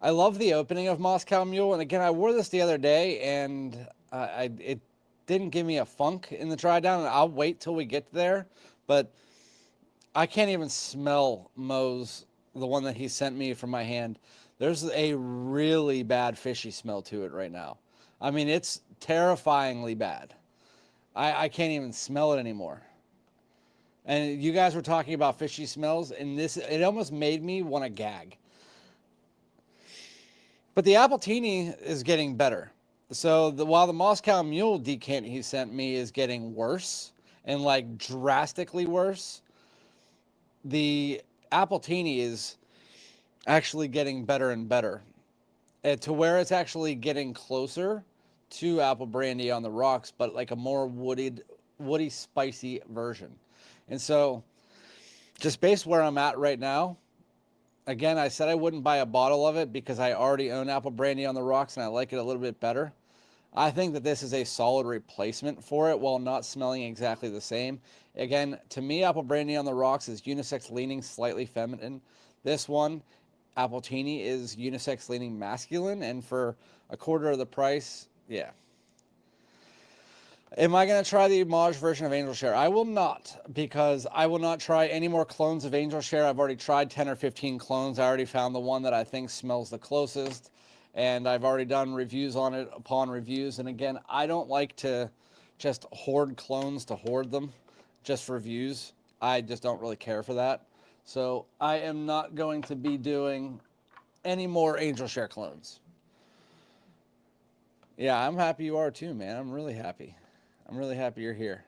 I love the opening of Moscow Mule, and again, I wore this the other day, and it didn't give me a funk in the dry down, and I'll wait till we get there, but I can't even smell Moe's, the one that he sent me from my hand. There's a really bad fishy smell to it right now. I mean, it's terrifyingly bad. I can't even smell it anymore. And you guys were talking about fishy smells, and this, it almost made me want to gag. But the Appletini is getting better. So while the Moscow Mule decant he sent me is getting worse, and like drastically worse, the Appletini is actually getting better and better, to where it's actually getting closer to apple brandy on the rocks, but like a more woody, spicy version. And so, just based where I'm at right now, again, I said I wouldn't buy a bottle of it because I already own apple brandy on the rocks and I like it a little bit better. I think that this is a solid replacement for it while not smelling exactly the same. Again, to me, apple brandy on the rocks is unisex leaning, slightly feminine. This one, Appletini, is unisex leaning masculine, and for a quarter of the price, yeah. Am I going to try the MAWJ version of Angel Share? I will not, because I will not try any more clones of Angel Share. I've already tried 10 or 15 clones. I already found the one that I think smells the closest, and I've already done reviews on it upon reviews. And again, I don't like to just hoard clones to hoard them just for views. I just don't really care for that. So I am not going to be doing any more Angel Share clones. Yeah, I'm happy you are too, man. I'm really happy. I'm really happy you're here.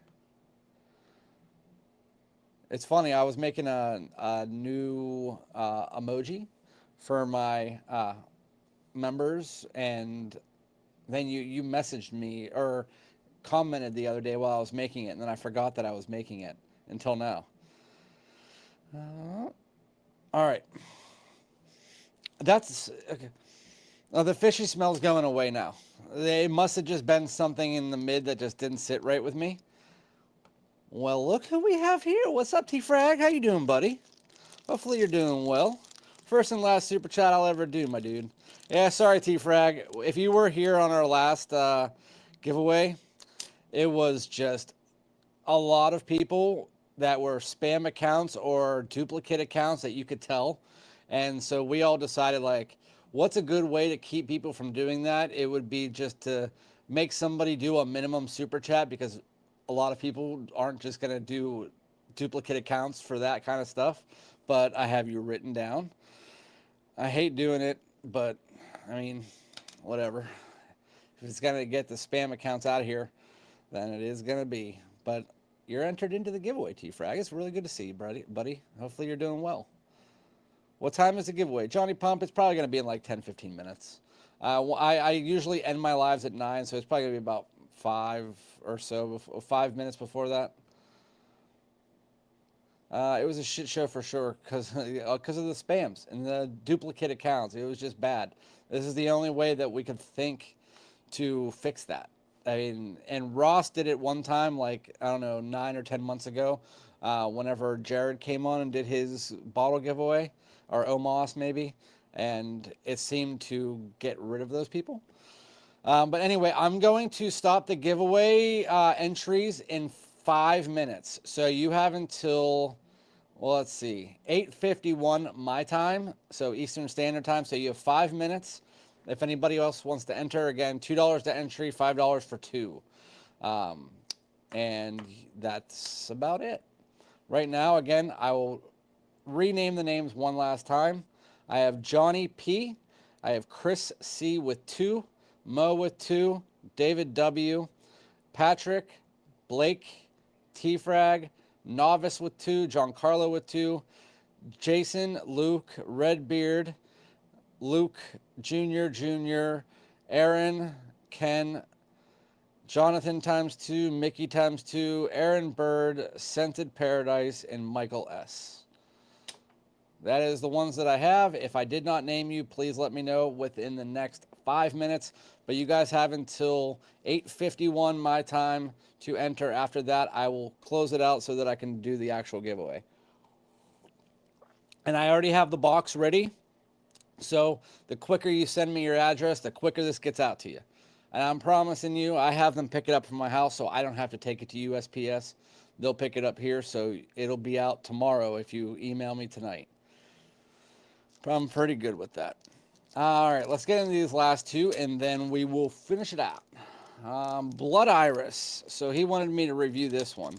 It's funny, I was making a new emoji for my members, and then you messaged me or commented the other day while I was making it, and then I forgot that I was making it until now. All right. That's okay. The fishy smell's going away now. It must have just been something in the mid that just didn't sit right with me. Well, look who we have here. What's up, T-Frag? How you doing, buddy? Hopefully you're doing well. First and last super chat I'll ever do, my dude. Yeah, sorry, T-Frag. If you were here on our last giveaway, it was just a lot of people that were spam accounts or duplicate accounts that you could tell. And so we all decided, like, what's a good way to keep people from doing that? It would be just to make somebody do a minimum super chat, because a lot of people aren't just going to do duplicate accounts for that kind of stuff. But I have you written down. I hate doing it, but I mean, whatever. If it's going to get the spam accounts out of here, then it is going to be. But you're entered into the giveaway, T-Frag. It's really good to see you, buddy. Hopefully you're doing well. What time is the giveaway? Johnny Pump, it's probably going to be in like 10, 15 minutes. I usually end my lives at 9, so it's probably going to be about 5 or so, 5 minutes before that. It was a shit show for sure because of the spams and the duplicate accounts. It was just bad. This is the only way that we could think to fix that. I mean, and Ross did it one time, like, I don't know, 9 or 10 months ago, whenever Jared came on and did his bottle giveaway, or Omos maybe, and it seemed to get rid of those people. But anyway, I'm going to stop the giveaway entries in 5 minutes. So you have until, well, let's see, 8:51 my time, so Eastern Standard Time. So you have 5 minutes. If anybody else wants to enter, again, $2 to entry, $5 for 2. And that's about it. Right now, again, I will rename the names one last time. I have Johnny P. I have Chris C with 2. Mo with 2. David W. Patrick. Blake. T-Frag. Novice with 2. John Carlo with 2. Jason. Luke. Redbeard. Luke Jr., Aaron, Ken, Jonathan times 2, Mickey times 2, Aaron Bird, Scented Paradise, and Michael S. that is the ones that I have. If I did not name you, please let me know within the next 5 minutes. But you guys have until 8:51 my time to enter. After that, I will close it out so that I can do the actual giveaway. And I already have the box ready. So the quicker you send me your address, the quicker this gets out to you. And I'm promising you, I have them pick it up from my house so I don't have to take it to USPS. They'll pick it up here, so it'll be out tomorrow if you email me tonight. I'm pretty good with that. All right, let's get into these last two, and then we will finish it out. Bloodiris. So he wanted me to review this one.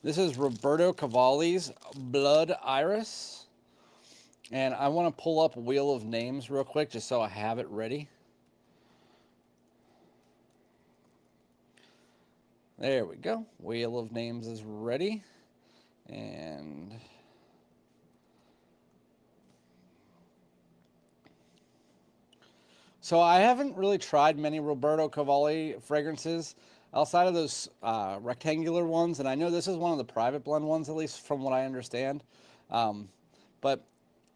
This is Roberto Cavalli's Bloodiris. And I want to pull up Wheel of Names real quick just so I have it ready. There we go. Wheel of Names is ready. And so I haven't really tried many Roberto Cavalli fragrances outside of those rectangular ones. And I know this is one of the private blend ones, at least from what I understand. But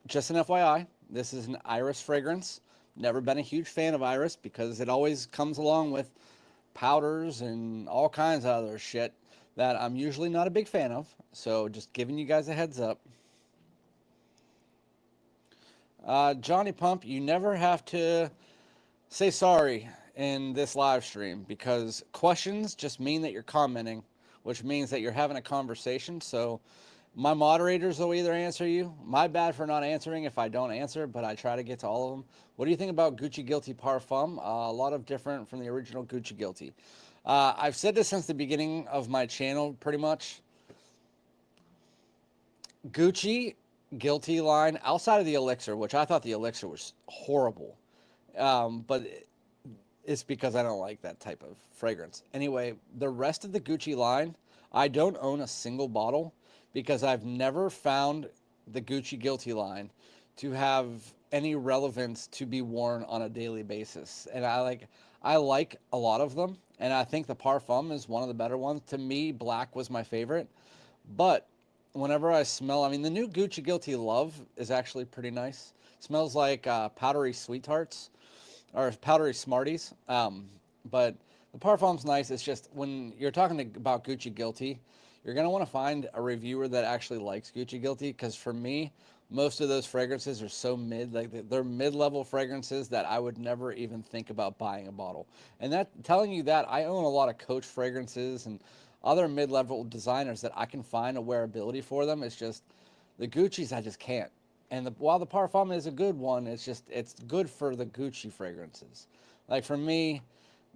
just an FYI, this is an iris fragrance. Never been a huge fan of iris because it always comes along with powders and all kinds of other shit that I'm usually not a big fan of. So just giving you guys a heads up. Johnny Pump, you never have to say sorry in this live stream because questions just mean that you're commenting, which means that you're having a conversation. So my moderators will either answer you. My bad for not answering if I don't answer, but I try to get to all of them. What do you think about Gucci Guilty Parfum? A lot of different from the original Gucci Guilty. I've said this since the beginning of my channel, pretty much. Gucci Guilty line, outside of the Elixir, which I thought the Elixir was horrible. But it's because I don't like that type of fragrance. Anyway, the rest of the Gucci line, I don't own a single bottle because I've never found the Gucci Guilty line to have any relevance to be worn on a daily basis. And I like a lot of them, and I think the Parfum is one of the better ones. To me, black was my favorite. But whenever I smell, I mean, the new Gucci Guilty Love is actually pretty nice. Smells like powdery sweethearts or powdery Smarties. But the Parfum's nice. It's just when you're talking about Gucci Guilty, you're going to want to find a reviewer that actually likes Gucci Guilty, because for me, most of those fragrances are so mid, like they're mid-level fragrances that I would never even think about buying a bottle. And that, telling you that, I own a lot of Coach fragrances and other mid-level designers that I can find a wearability for them. It's just the Gucci's I just can't. And while the Parfum is a good one, it's good for the Gucci fragrances. Like for me,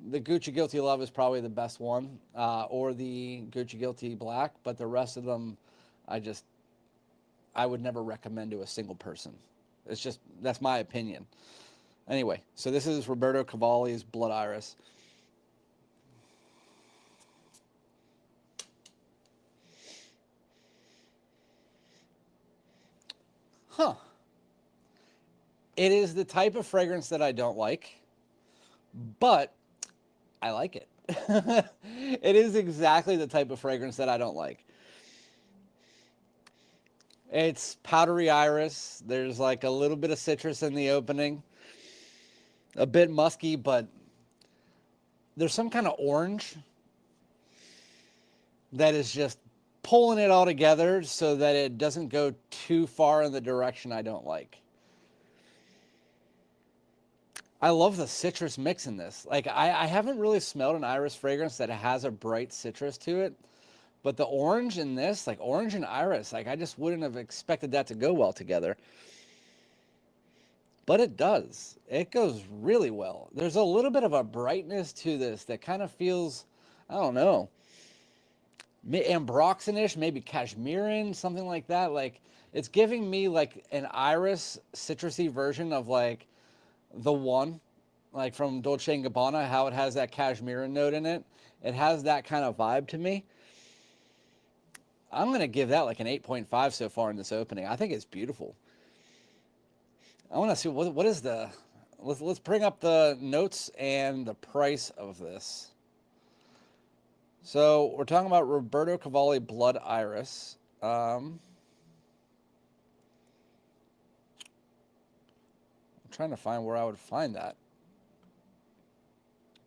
the Gucci Guilty Love is probably the best one, or the Gucci Guilty Black, but the rest of them, I would never recommend to a single person. That's my opinion. Anyway, so this is Roberto Cavalli's Bloodiris. Huh. It is the type of fragrance that I don't like, but I like it. It is exactly the type of fragrance that I don't like. It's powdery iris. There's like a little bit of citrus in the opening. A bit musky, but there's some kind of orange that is just pulling it all together so that it doesn't go too far in the direction I don't like. I love the citrus mix in this. Like I haven't really smelled an iris fragrance that has a bright citrus to it. But the orange in this, like orange and iris, like I just wouldn't have expected that to go well together. But it does. It goes really well. There's a little bit of a brightness to this that kind of feels, I don't know, ambroxanish, maybe cashmerean, something like that. Like it's giving me like an iris citrusy version of like the one, like from Dolce & Gabbana, how it has that cashmere note in it. It has that kind of vibe to me. I'm going to give that like an 8.5 so far in this opening. I think it's beautiful. I want to see what is the, let's bring up the notes and the price of this. So we're talking about Roberto Cavalli Bloodiris. trying to find where I would find that.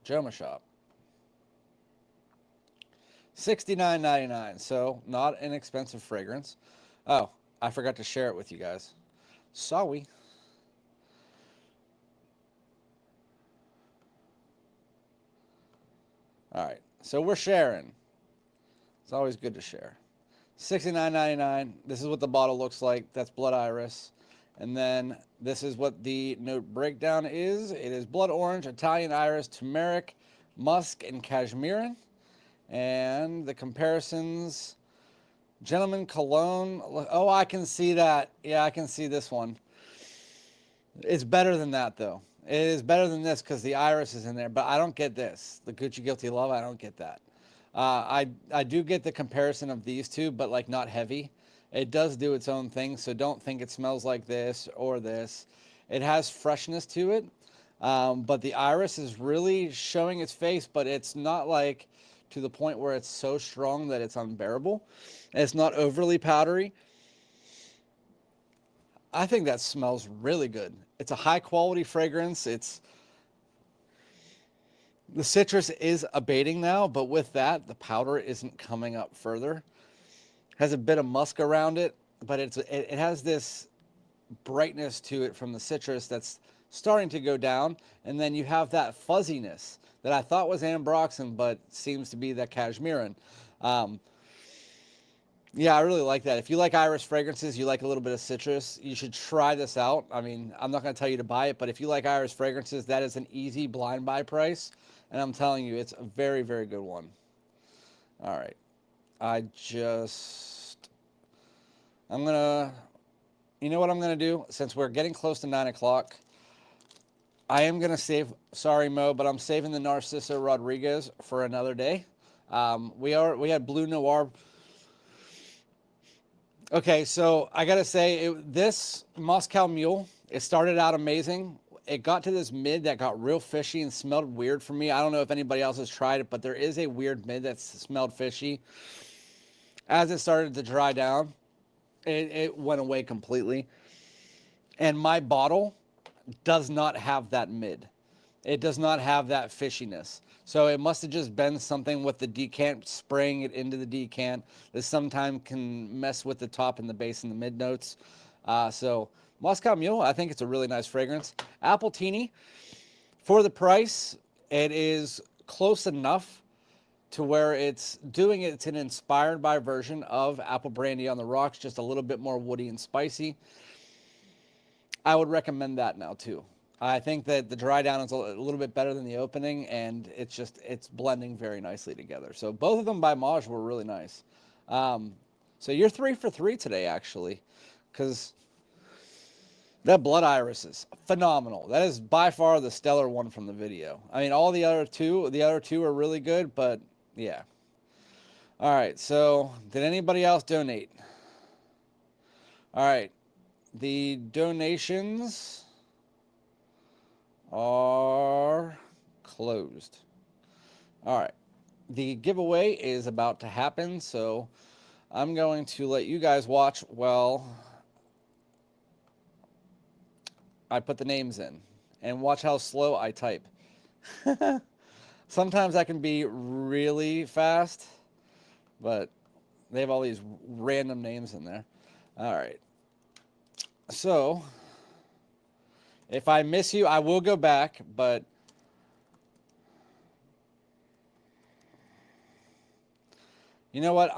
Joma Shop. $69.99, so not an expensive fragrance. Oh, I forgot to share it with you guys. Sorry. All right, so we're sharing. It's always good to share. $69.99. This is what the bottle looks like. That's Blood Iris. And then this is what the note breakdown is. It is blood orange, Italian iris, turmeric, musk, and cashmeran. And the comparisons, gentleman cologne. Oh, I can see that. Yeah, I can see this one. It's better than that, though. It is better than this because the iris is in there, but I don't get this. The Gucci Guilty Love, I don't get that. I do get the comparison of these two, but like not heavy. It does do its own thing, so don't think it smells like this or this. It has freshness to it, but the iris is really showing its face, but it's not like to the point where it's so strong that it's unbearable. It's not overly powdery. I think that smells really good. It's a high quality fragrance. The citrus is abating now, but with that, the powder isn't coming up further. Has a bit of musk around it, but it has this brightness to it from the citrus that's starting to go down, and then you have that fuzziness that I thought was ambroxan, but seems to be that cashmeran. Yeah, I really like that. If you like iris fragrances, you like a little bit of citrus, you should try this out. I mean, I'm not going to tell you to buy it, but if you like iris fragrances, that is an easy blind buy price. And I'm telling you, it's a very, very good one. All right. You know what I'm going to do? Since we're getting close to 9 o'clock, I am going to save, sorry, Mo, but I'm saving the Narciso Rodriguez for another day. We had Bleu Noir. Okay, so I got to say, this Moscow Mule, it started out amazing. It got to this mid that got real fishy and smelled weird for me. I don't know if anybody else has tried it, but there is a weird mid that smelled fishy. As it started to dry down, it went away completely. And my bottle does not have that mid. It does not have that fishiness. So it must have just been something with the decant, spraying it into the decant. This sometimes can mess with the top and the base and the mid notes. So Moscow Mule, I think it's a really nice fragrance. Appletini, for the price, it is close enough to where it's an inspired by version of Apple Brandy on the Rocks, just a little bit more woody and spicy. I would recommend that now too. I think that the dry down is a little bit better than the opening, and it's blending very nicely together. So both of them by MAWJ were really nice. So you're 3 for 3 today, actually, because that Blood Iris is phenomenal. That is by far the stellar one from the video. I mean, all the other two are really good, but yeah. All right, so did anybody else donate? All right, the donations are closed. All right, the giveaway is about to happen, so I'm going to let you guys watch while I put the names in, and watch how slow I type. Sometimes I can be really fast, but they have all these random names in there. All right. So if I miss you, I will go back, but you know what?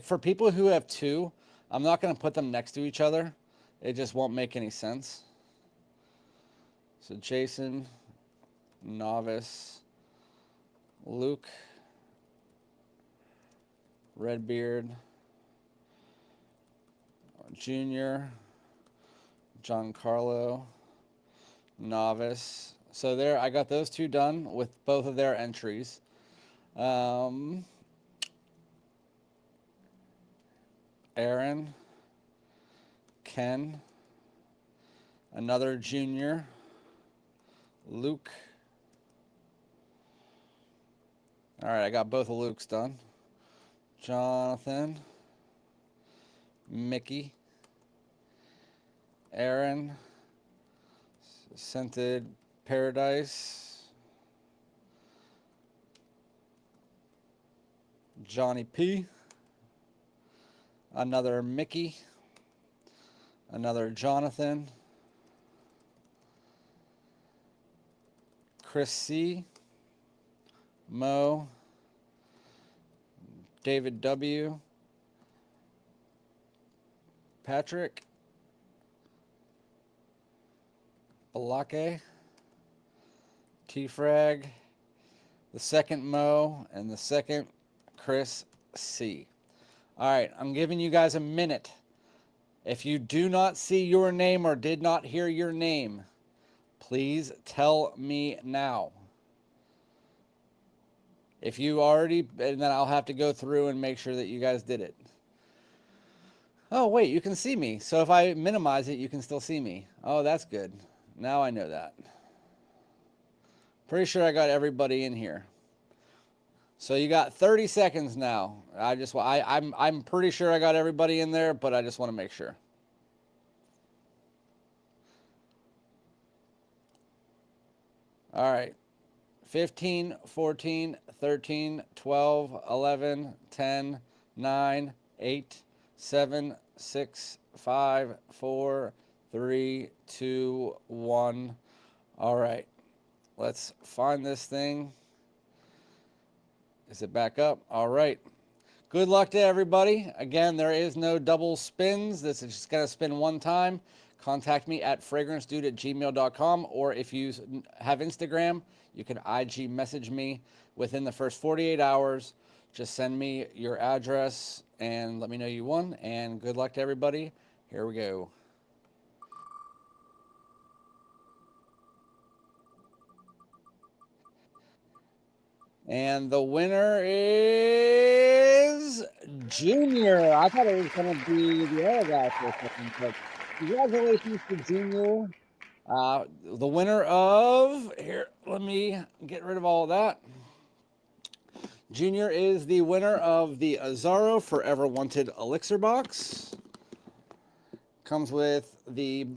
For people who have two, I'm not going to put them next to each other. It just won't make any sense. So Jason, Novice, Luke, Redbeard, Junior, Giancarlo, Novice. So there, I got those two done with both of their entries. Aaron, Ken, another Junior, Luke. All right, I got both of Luke's done. Jonathan, Mickey, Aaron, Scented Paradise, Johnny P, another Mickey, another Jonathan, Chris C, Mo, David W, Patrick, Balake, T-Frag, the second Mo, and the second Chris C. All right, I'm giving you guys a minute. If you do not see your name or did not hear your name, please tell me now. If you already, and then I'll have to go through and make sure that you guys did it. Oh, wait, you can see me. So if I minimize it, you can still see me. Oh, that's good. Now I know that. Pretty sure I got everybody in here. So you got 30 seconds now. I'm pretty sure I got everybody in there, but I just want to make sure. All right. 15, 14, 13, 12, 11, 10, 9, 8, 7, 6, 5, 4, 3, 2, 1. All right. Let's find this thing. Is it back up? All right. Good luck to everybody. Again, there is no double spins. This is just going to spin one time. Contact me at FragranceDoud@gmail.com, or if you have Instagram, you can IG message me within the first 48 hours. Just send me your address and let me know you won. And good luck to everybody. Here we go. And the winner is Junior. I thought it was going to be the other guy for a second, but congratulations to Junior. The winner of, here, let me get rid of all of that. Junior is the winner of the Azzaro Forever Wanted Elixir box. Comes with the,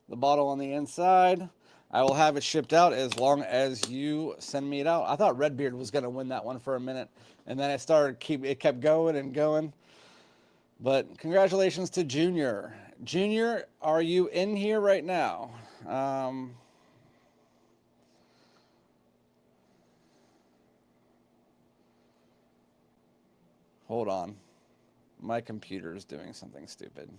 the bottle on the inside. I will have it shipped out as long as you send me it out. I thought Redbeard was going to win that one for a minute, and then it kept going and going. But congratulations to Junior. Junior, are you in here right now? Hold on. My computer is doing something stupid.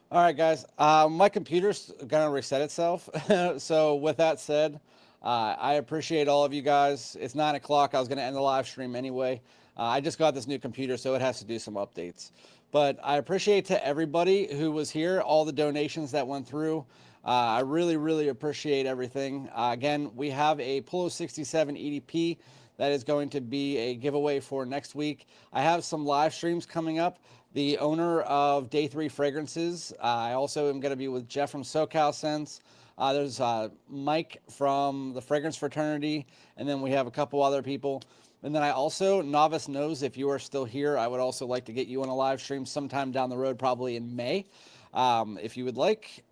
All right, guys. My computer's going to reset itself. So with that said, I appreciate all of you guys. It's 9 o'clock. I was going to end the live stream anyway. I just got this new computer, so it has to do some updates. But I appreciate to everybody who was here, all the donations that went through. I really, really appreciate everything. Again, we have a Polo 67 EDP that is going to be a giveaway for next week. I have some live streams coming up. The owner of Day 3 Fragrances. I also am going to be with Jeff from SoCal Scents. There's Mike from the Fragrance Fraternity, and then we have a couple other people. And then I also, Novice knows, if you are still here, I would also like to get you on a live stream sometime down the road, probably in May. If you would like,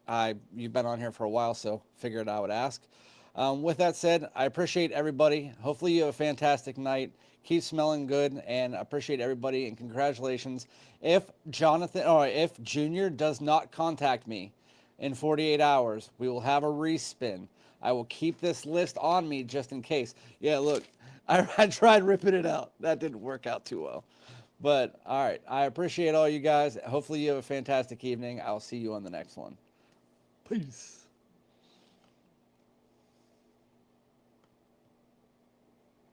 you've been on here for a while, so figured I would ask. With that said, I appreciate everybody. Hopefully you have a fantastic night. Keep smelling good, and appreciate everybody, and congratulations. If Junior does not contact me in 48 hours, we will have a respin. I will keep this list on me just in case. Yeah, look, I tried ripping it out. That didn't work out too well. But, all right, I appreciate all you guys. Hopefully you have a fantastic evening. I'll see you on the next one. Peace.